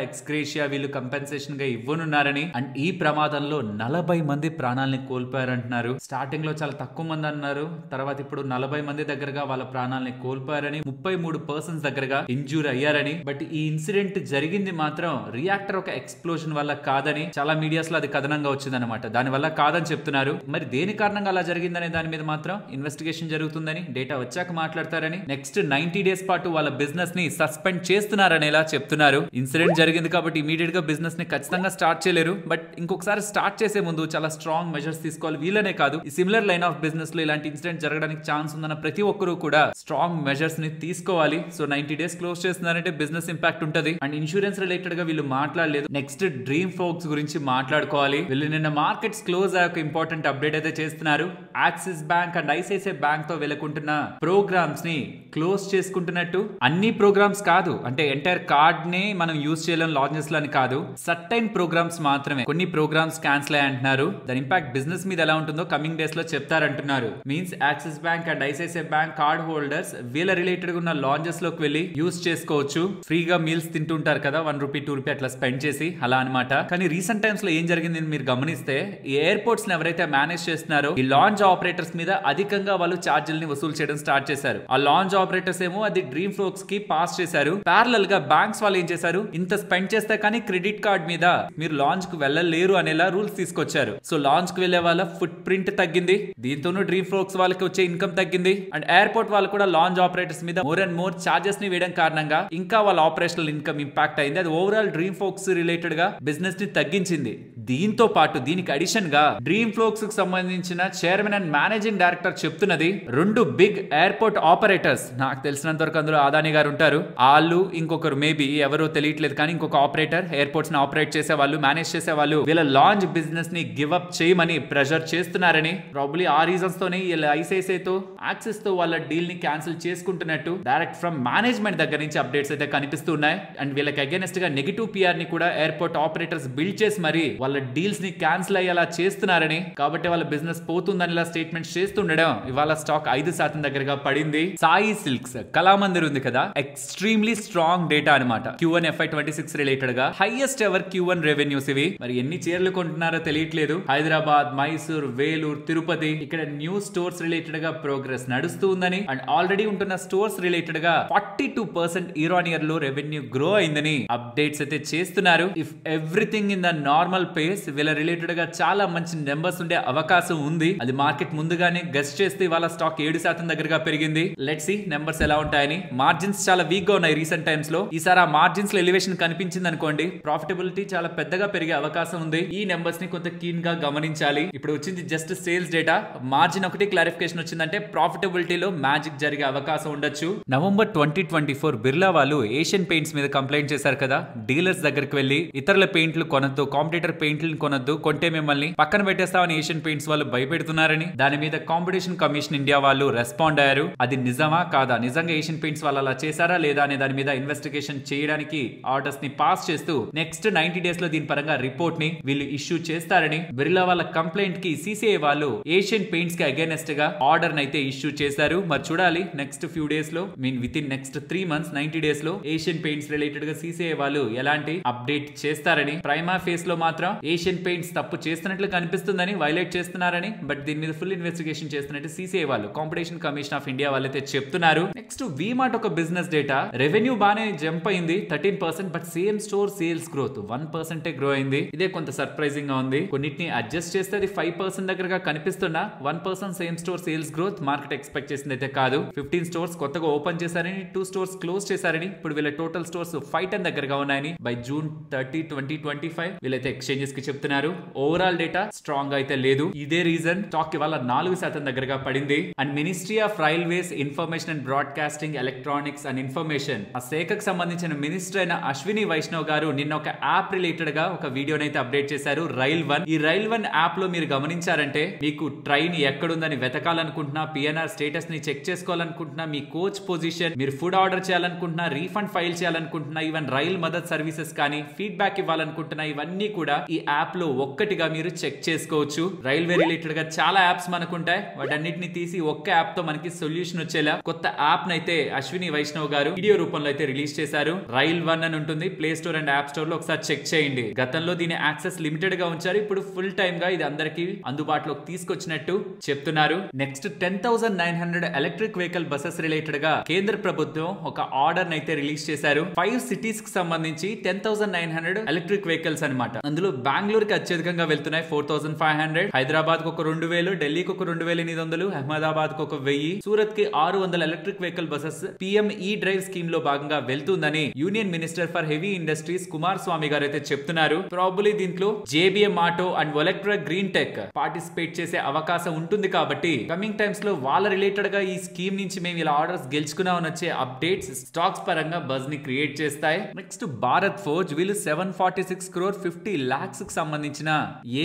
S1: ఎక్స్గ్రేషియా వీళ్ళు కంపెన్సేషన్ గా ఇవ్వనున్నారని, అండ్ ఈ ప్రమాదంలో 40 మంది ప్రాణాలని కోల్పోయారంటున్నారు. స్టార్టింగ్ లో చాలా తక్కువ మంది అన్నారు, తర్వాత ఇప్పుడు 40 మంది దగ్గరగా వాళ్ళ ప్రాణాలని కోల్పోయారని, 33 పర్సన్స్ దగ్గరగా ఇంజూర్ అయ్యారని. బట్ ఈ ఇన్సిడెంట్ జరిగింది మాత్రం రియాక్టర్ ఒక ఎక్స్ప్లోజన్ వల్ల కాదని చాలా మీడియాస్ లో అది కథనంగా వచ్చిందనమాట. దాని వల్ల కాదని చెప్తున్నారు. మరి దేని కారణంగా అలా జరిగిందనే దాని మీద మాత్రం ఇన్వెస్టిగేషన్ జరుగుతుందని, డేటా వచ్చాక మాట్లాడతారని, నెక్స్ట్ 90 డేస్ పాటు వాళ్ళ బిజినెస్ ని సస్పెండ్ చేస్తున్నారనేలా చెప్తున్నారు. ఇన్సిడెంట్ జరిగింది కాబట్టి ఇమీడియట్ గా బిజినెస్ ని ఖచ్చితంగా స్టార్ట్ చేయలేరు. బట్ ఇంకొకసారి స్టార్ట్ చేసే ముందు చాలా స్ట్రాంగ్ మెజర్స్ తీసుకోవాలి. వీళ్ళనే కాదు, ఈ సిమిలర్ లైన్ ఆఫ్ బిజినెస్ లో ఇలాంటి ఇన్సిడెంట్ జరగడానికి ఛాన్స్ ఉందన్న ప్రతి ఒక్కరు కూడా స్ట్రాంగ్ మెజర్స్ ని తీసుకోవాలి. సో 90 డేస్ క్లోజ్ చేస్తున్నారంటే బిజినెస్ ఇంపాక్ట్ ఉంటది. అండ్ ఇన్సూరెన్స్ రిలేటెడ్ గా వీళ్ళు మాట్లాడలేదు. నెక్స్ట్, డ్రీమ్ ఫోక్స్ గురించి మాట్లాడుకోవాలి. వీళ్ళు నిన్న మార్కెట్స్ క్లోజ్ అయ్యే ఒక ఇంపార్టెంట్ అప్డేట్ అయితే చేస్తున్నారు. Axis bank and ICICI bank తో వెళ్ళకుంటున్న ప్రోగ్రామ్స్ ని క్లోజ్ చేసుకుంటున్నట్టు. అన్ని ప్రోగ్రామ్స్ కాదు, అంటే ఎంటైర్ కార్డ్ ని మనం యూజ్ చేయలేం లాంచెస్ లో అని కాదు, సర్టైన్ ప్రోగ్రామ్స్ మాత్రమే. కొన్ని ప్రోగ్రామ్స్ క్యాన్సిల్ అయ్యి అంటున్నారు. దాని ఇంపాక్ట్ బిజినెస్ మీద ఎలా ఉంటుందో కమింగ్ డేస్ లో చెప్తారంటున్నారు. Means Axis bank and ICICI bank card holders వీళ్ళ రిలేటెడ్ ఉన్న లాంచెస్ లోకి వెళ్ళి యూజ్ చేసుకోవచ్చు. ఫ్రీగా మీల్స్ తింటుంటారు కదా, ₹1, ₹2 అట్లా స్పెండ్ చేసి, అలా అనమాట. కానీ రీసెంట్ టైమ్స్ లో ఏం జరిగింది మీరు గమనిస్తే, ఈ ఎయిర్పోర్ట్స్ ని ఎవరైతే మేనేజ్ చేస్తున్నారో ఈ లాంచ్ ఆపరేటర్స్ మీద అధికంగా వాళ్ళు ఛార్జీలని వసూలు చేయడం స్టార్ట్ చేశారు. ఆ లాంచ్ ఆపరేటర్స్ ఏమో అది డ్రీమ్ ఫ్లోక్స్ కి పాస్ చేశారు. ప్యారలల్ గా బ్యాంక్స్ వాళ్ళు ఏం చేశారు, ఇంత స్పెండ్ చేస్తే కానీ క్రెడిట్ కార్డ్ మీద మీరు లాంచ్ కు వెళ్ళలేరు అనేలా రూల్స్ తీసుకొచ్చారు. సో లాంచ్ కు వెళ్లే వాళ్ళ ఫుట్ ప్రింట్ తగ్గింది, దీంతోనూ డ్రీమ్ ఫ్లోక్స్ వాళ్ళకి వచ్చే ఇన్కమ్ తగ్గింది. అండ్ ఎయిర్పోర్ట్ వాళ్ళు కూడా లాంచ్ ఆపరేటర్స్ మీద మోర్ అండ్ మోర్ చార్జెస్ ని వేయడం కారణంగా ఇంకా వాళ్ళ ఆపరేషనల్ ఇన్కమ్ ఇంపాక్ట్ అయింది. అది ఓవరాల్ డ్రీమ్ ఫ్లోక్స్ రిలేటెడ్ గా బిజినెస్ ని తగ్గించింది. దీంతో పాటు దీనికి అడిషన్ గా డ్రీమ్ ఫ్లోక్స్ కు సంబంధించిన చైర్మన్ అండ్ మేనేజింగ్ డైరెక్టర్ చెప్తున్నది, 2 బిగ్ ఎయిర్పోర్ట్ ఆపరేటర్స్, నాకు తెలిసినంత వరకు అందులో అదాని గారు ఉంటారు, వాళ్ళు ఇంకొకరు మేబీ ఎవరో తెలియట్లేదు కానీ ఇంకొక ఆపరేటర్ ఎయిర్పోర్ట్స్ ని ఆపరేట్ చేసే వాళ్ళు, మేనేజ్ చేసే వాళ్ళు వీళ్ళ లాంచ్ బిజినెస్ ని గివ్ అప్ చేయమని ప్రెషర్ చేస్తున్నారని, ప్రాబబ్లీ ఆ రీజన్స్ తోనే వీళ్ళ ఐసిఐసిఐ తో, యాక్సిస్ తో వాళ్ళ డీల్ ని క్యాన్సిల్ చేసుకుంటున్నట్టు డైరెక్ట్ ఫ్రమ్ మేనేజ్మెంట్ దగ్గర నుంచి అప్డేట్స్ అయితే కనిపిస్తున్నాయి. అండ్ వీళ్ళకి అగైనెస్ట్ గా నెగిటివ్ పిఆర్ ని కూడా ఎయిర్పోర్ట్ ఆపరేటర్స్ బిల్డ్ చేసి మరి వాళ్ళ డీల్స్ ని క్యాన్సిల్ అయ్యేలా చేస్తున్నారని, కాబట్టి వాళ్ళ బిజినెస్ పోతుందని ఇలా స్టేట్మెంట్స్ చేస్తుండడం ఇవాళ స్టాక్ 5% దగ్గరగా పడింది. సాయి సిల్క్స్ కళామందిర్ ఉంది కదా, ఎక్స్ట్రీమ్లీ స్ట్రాంగ్ డేటా అనమాట. Q1 FY26 రిలేటెడ్ గా హైయెస్ట్ ఎవర్ Q1 రెవెన్యూస్ ఇవి. మరి ఎన్ని చీరలు కొంటున్నారో తెలియట్లేదు. హైదరాబాద్, మైసూర్, వేలూరు, తిరుపతి ఇక్కడ న్యూ స్టోర్స్ రిలేటెడ్ గా ప్రోగ్రెస్ నడుస్తూ ఉందని, అండ్ ఆల్రెడీ ఉంటున్న స్టోర్స్ రిలేటెడ్ గా 42% ఇయర్ ఆన్ ఇయర్ లో రెవెన్యూ గ్రో అయిందని అప్డేట్స్ అయితే చేస్తున్నారు. If everything in the normal pace వీళ్ళ రిలేటెడ్ గా చాలా మంచి నెంబర్స్ ఉండే అవకాశం ఉంది. అది మార్కెట్ ముందుగానే గెస్ట్ చేస్తే వాళ్ళ స్టాక్ 7% దగ్గరగా పెరిగింది. లెట్స్ సీ నెంబర్స్ ఎలా ఉంటాయని. మార్జిన్స్ చాలా వీక్ గా ఉన్నాయి రీసెంట్ టైమ్స్ లో. ఈసారి ఆ మార్జిన్స్ లో ఎలివేషన్ కనిపించింది అనుకోండి, ప్రాఫిటబిలిటీ చాలా పెద్దగా పెరిగే అవకాశం ఉంది. ఈ నెంబర్స్ ని కొంత కీన్ గా గమనించాలి. ఇప్పుడు వచ్చింది జస్ట్ సేల్స్ డేటా, మార్జిన్ ఒకటి క్లారిఫికేషన్ వచ్చిందంటే ప్రాఫిటబిలిటీలో మ్యాజిక్ జరిగే అవకాశం ఉండొచ్చు. నవంబర్ 2024 బిర్లా వాళ్ళు ఏషియన్ పెయింట్స్ మీద కంప్లైంట్ చేశారు కదా, డీలర్స్ దగ్గరికి వెళ్లి ఇతరుల పెయింట్లు కొనతో, కాంపిటీటర్ పెయింట్ పెయింట్లను కొనొద్దు, కొంటే మిమ్మల్ని పక్కన పెట్టేస్తామని ఏషియన్ పెయింట్స్ వాళ్ళు భయపెడుతున్నారని దాని మీద కాంపిటీషన్ కమిషన్ ఇండియా వాళ్ళు రెస్పాండ్ అయ్యారు. అది నిజమా కాదా, నిజంగా ఏషియన్ పెయింట్స్ వాళ్ళు అలా చేశారా లేదా అనే దాని మీద ఇన్వెస్టిగేషన్ చేయడానికి ఆర్డర్స్ ని పాస్ చేస్తూ నెక్స్ట్ 90 డేస్ లో దీని పరంగా రిపోర్ట్ ని వీళ్ళు ఇష్యూ చేస్తారని బిర్లా వాళ్ళ కంప్లైంట్ కి సిసిఐ వాళ్ళు ఏషియన్ పెయింట్స్ కి అగైనెస్ట్ గా ఆర్డర్ అయితే ఇష్యూ చేశారు. మరి చూడాలి నెక్స్ట్ ఫ్యూ డేస్ లో with in next 3 months 90 days లో ఏషియన్ పెయింట్స్ రిలేటెడ్ గా సిసిఐ వాళ్ళు ఎలాంటి అప్డేట్ చేస్తారని. ప్రైమా ఫేస్ లో మాత్రం ఏషియన్ పెయింట్స్ తప్పు చేస్తున్నట్లు కనిపిస్తుందని, వైలేట్ చేస్తున్నారని, బట్ దీని మీద ఫుల్ ఇన్వెస్టిగేషన్ చేస్తున్నట్టు సిసిఐ వాళ్ళు కాంపిటీషన్ కమిషన్ ఆఫ్ ఇండియా వాళ్ళైతే చెప్తున్నారు. నెక్స్ట్ వీమార్ట్ ఒక బిజినెస్ డేటా, రెవెన్యూ బానే జంప్ అయింది 13%, but same store sales growth 1% grow అయింది. ఇదే కొంత సర్ప్రైజింగ్ గా ఉంది. కొన్నిటిని అడ్జస్ట్ చేస్తే అది 5% దగ్గరగా కనిపిస్తున్నా 1% same store sales growth market expect చేసింది అయితే కాదు. 15 స్టోర్స్ కొత్తగా ఓపెన్ చేశారని, 2 స్టోర్స్ క్లోజ్ చేశారని, ఇప్పుడు వీళ్ళ టోటల్ స్టోర్స్ 510 దగ్గరగా ఉన్నాయని బై June 30, 2025 వీళ్ళైతే ఎక్స్చేంజెస్ కి చెప్తున్నారు. ఓవరాల్ డేటా స్ట్రాంగ్ అయితే లేదు. ఇదే రీజన్ స్టాక్ ఇవాళ 4% దగ్గరగా పడింది. And ministry of railways, information and broadcasting, electronics and information ఆ శాఖకు సంబంధించిన మినిస్టర్ అయిన అశ్విని వైష్ణవ్ గారు నిన్న ఒక యాప్ రిలేటెడ్ గా ఒక వీడియోని అయితే అప్డేట్ చేశారు, రైల్ వన్. ఈ రైల్ వన్ యాప్ లో మీరు గమనించారంటే మీకు ట్రైన్ ఎక్కడుందని వెతకాలనుకుంటున్నా, పిఎన్ఆర్ స్టేటస్ ని చెక్ చేసుకోవాలనుకుంటున్నా, మీ కోచ్ పొజిషన్, మీరు ఫుడ్ ఆర్డర్ చేయాలనుకుంటున్నా, రీఫండ్ ఫైల్ చేయాలనుకుంటున్నా, ఈవెన్ రైల్ మదద్ సర్వీసెస్ కానీ ఫీడ్బ్యాక్ ఇవ్వాలనుకుంటున్నా, ఇవన్నీ కూడా ఈ యాప్ లో ఒక్కటిగా మీరు చెక్ చేసుకోవచ్చు. రైల్వే రిలేటెడ్ గా చాలా యాప్స్ మనకుంటాయి, వాటన్నిటిని తీసి ఒక్క యాప్ తో మనకి సొల్యూషన్ వచ్చేలా కొత్త యాప్ నైతే అశ్విని వైష్ణవ్ గారు వీడియో రూపంలో అయితే రిలీజ్ చేశారు. రైల్ వన్ అని ఉంటుంది, play store and app store లో ఒకసారి చెక్ చేయండి. గతంలో దీని యాక్సెస్ లిమిటెడ్ గా ఉంచారు, ఇప్పుడు ఫుల్ టైమ్ గా ఇది అందరికి అందుబాటులోకి తీసుకొచ్చినట్టు చెప్తున్నారు. Next 10,900 electric vehicle buses related గా కేంద్ర ప్రభుత్వం ఒక ఆర్డర్ అయితే రిలీజ్ చేశారు. 5 సిటీస్ కి సంబంధించి 10,900 ఎలక్ట్రిక్ వెహికల్స్ అన్నమాట. అందులో బెంగళూరు కి అత్యధికంగా వెళ్తున్నాయి 4,500, హైదరాబాద్ కు ఒక 2,000, ఢిల్లీకి ఒక 2,800, అహ్మదాబాద్ కు ఒక 1000, సూరత్ కి 600 electric vehicle buses PM E drive scheme లో భాగంగా వెళ్తుందని union minister for heavy industries Kumaraswamy గారు అయితే చెప్తున్నారు. ప్రాబబ్లీ దీంట్లో JBM auto and Olectra green tech participate చేసే అవకాశం ఉంటుంది కాబట్టి కమింగ్ టైమ్స్ లో వాళ్ళ రిలేటెడ్ గా ఈ స్కీమ్ నుంచి మేము ఇలా ఆర్డర్స్ గెలుచుకున్నామని వచ్చే అప్డేట్స్ స్టాక్స్ పరంగా బజ్ ని క్రియేట్ చేస్తాయి. నెక్స్ట్ భారత్ ఫోర్జ్ వీళ్ళు 746 crore 50 lakhs కి సంబంధించిన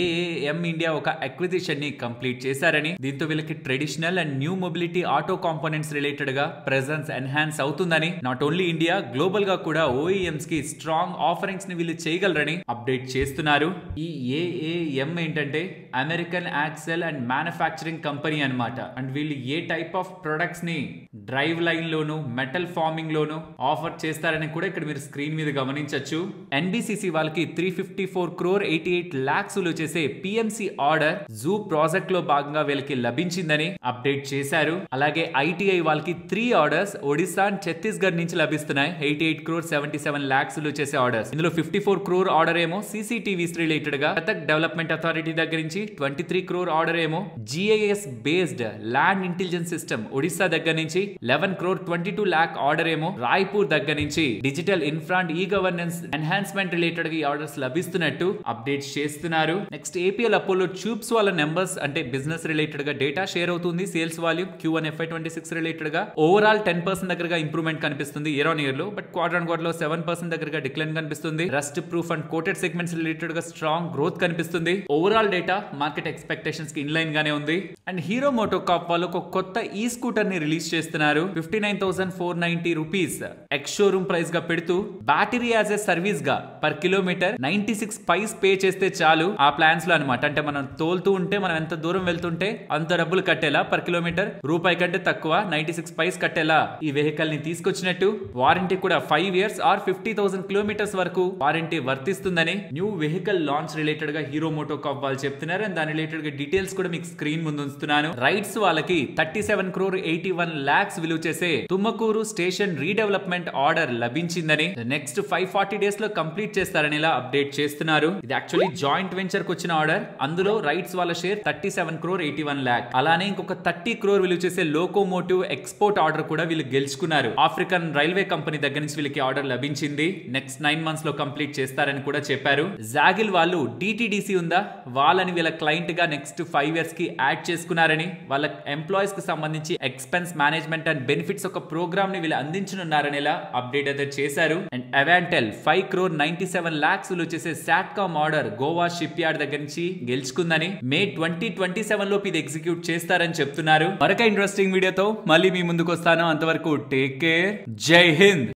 S1: ఏఏఎం ఇండియా ఒక అక్విజిషన్ ని కంప్లీట్ చేశారని, దీంతో వీళ్ళకి traditional and new mobility auto components related గా ప్రెజెన్స్ ఎన్హాన్స్ అవుతుందని, నాట్ ఓన్లీ ఇండియా గ్లోబల్ గా కూడా ఓఈఎంస్ కి స్ట్రాంగ్ ఆఫరింగ్స్ ని వీళ్ళు చేయగలరని అప్డేట్ చేస్తున్నారు. ఈ ఏఏఎం ఏంటంటే American axle and manufacturing company అన్నమాట. అండ్ వీళ్ళు ఏ టైప్ ఆఫ్ ప్రొడక్ట్స్ ని డ్రైవ్ లైన్ లోను, మెటల్ ఫార్మింగ్ లోను ఆఫర్ చేస్తారని కూడా ఇక్కడ మీరు స్క్రీన్ మీద గమనించొచ్చు. ఎన్బిసిసి వాళ్ళకి 354 crore 88 lakhs చేసే పిఎంసి ఆర్డర్ జూ ప్రాజెక్ట్ లో భాగంగా వీళ్ళకి లభించిందని అప్డేట్ చేశారు. అలాగే ఐటీఐ వాళ్ళకి 3 ఆర్డర్స్ ఒడిశా అండ్ ఛత్తీస్గఢ్ నుంచి లభిస్తున్నాయి, 88 crore 77 lakhs చేసే ఆర్డర్స్. ఇందులో 54 crore ఆర్డర్ ఏమో సీసీటీవీస్ రిలేటెడ్ గా కథక్ డెవలప్మెంట్ అథారిటీ దగ్గర నుంచి, 23 crore ఆర్డర్ ఏమో GIS based land intelligence system Odisha దగ్గర నుంచి, 11 crore 22 lakh ఆర్డర్ ఏమో రాయ్పూర్ దగ్గర నుంచి digital infra and e governance enhancement related గా ఈ ఆర్డర్స్ లభిస్తున్నట్టు అప్డేట్ చేస్తున్నారు. నెక్స్ట్ ఏపీఎల్ అపోలో ట్యూబ్స్ వాళ్ళ నెంబర్స్ అంటే బిజినెస్ రిలేటెడ్ గా డేటా షేర్ అవుతుంది. Sales volume Q1 FY26 related గా ఓవరాల్ 10% దగ్గరగా ఇంప్రూవ్మెంట్ కనిపిస్తుంది ఇయర్ ఆన్ ఇయర్ లో, బట్ క్వార్టర్ ఆన్ క్వార్టర్ లో 7% దగ్గరగా డిక్లైన్ కనిపిస్తుంది. Rust proof and coated segments related గా స్ట్రాంగ్ గ్రోత్ కనిపిస్తుంది. ఓవరాల్ డేటా మార్కెట్ ఎక్స్పెక్టేషన్స్ కి ఇన్ లైన్ గానే ఉంది. అండ్ హీరో మోటోకార్ప్ వాళ్ళు ఒక కొత్త ఈ స్కూటర్ ని రిలీజ్ చేస్తున్నారు. 59,490 రూపీస్ ఎక్స్ షోరూమ్ ప్రైస్ గా పెడుతూ బ్యాటరీ యాజ్ ఎ సర్వీస్ గా పర్ కిలోమీటర్ 96 పైస్ పే చేస్తే చాలు ఆ ప్లాన్స్ లో అనమాట. అంటే మనం తోలుతూ ఉంటే మనం ఎంత దూరం వెళ్తుంటే అంత డబ్బులు కట్టేలా, పర్ కిలోమీటర్ రూపాయి కంటే తక్కువ 96 పైస్ కట్టేలా ఈ వెహికల్ ని తీసుకొచ్చినట్టు. వారంటీ కూడా 5 years ఆర్ 50,000 kilometers వరకు వారంటీ వర్తిస్తుందని న్యూ వెహికల్ లాంచ్ రిలేటెడ్ గా హీరో మోటోకార్ప్ వాళ్ళు చెప్తున్నారు. అండ్ దాని రిలేటెడ్ గా డీటెయిల్స్ కూడా మీకు స్క్రీన్ ముందు ఉంచుతున్నాను. రైడ్స్ వాళ్ళకి 37 crore 81 lakhs విలువ చేసే తుమ్మకూరు స్టేషన్ రీడెవలప్మెంట్ ఆర్డర్ లభించిందని, నెక్స్ట్ 540 days లో కంప్లీట్ చేస్తారని ఇలా అప్డేట్ చేస్తున్నారు. ఇది యాక్చువల్లీ జాయింట్ వెంచర్ కు వచ్చిన ఆర్డర్. అందులో రైట్స్ వాళ్ళ షేర్ 37 crore 81 lakh. అలానే ఇంకొక 30 crore విలువ చేసే లోకోమోటివ్ ఎక్స్పోర్ట్ ఆర్డర్ కూడా వీళ్ళు గెలుచుకున్నారు. ఆఫ్రికన్ రైల్వే కంపెనీ దగ్గర నుంచి వీళ్ళకి ఆర్డర్ లభించింది. నెక్స్ట్ 9 months లో కంప్లీట్ చేస్తారని కూడా చెప్పారు. జాగిల్ వాళ్ళు డిటిడిసి ఉందా వాళ్ళని వీళ్ళ క్లయింట్ గా నెక్స్ట్ 5 years కి యాడ్ చేసుకున్నారని, వాళ్ళ ఎంప్లాయీస్ కి సంబంధించి ఎక్స్పెన్స్ మేనేజ్మెంట్ అండ్ బెనిఫిట్స్ ఒక ప్రోగ్రామ్ ని వీళ్ళు అందించనున్నారని ఇలా అప్డేట్ అయితే చేశారు. అండ్ అవాంటెల్ 5 crore 97 lakhs విలువ చేసే సాట్కామ్ ఆర్డర్ గోవా షిప్ యార్డ్ దగ్గర నుంచి గెలుచుకుందని మే 2027 లోపు ఇది ఎగ్జిక్యూట్ చేస్తారని చెప్తున్నారు. మరొక ఇంట్రెస్టింగ్ వీడియోతో మళ్ళీ మీ ముందుకు వస్తాను. అంతవరకు టేక్ కేర్. జై హింద్.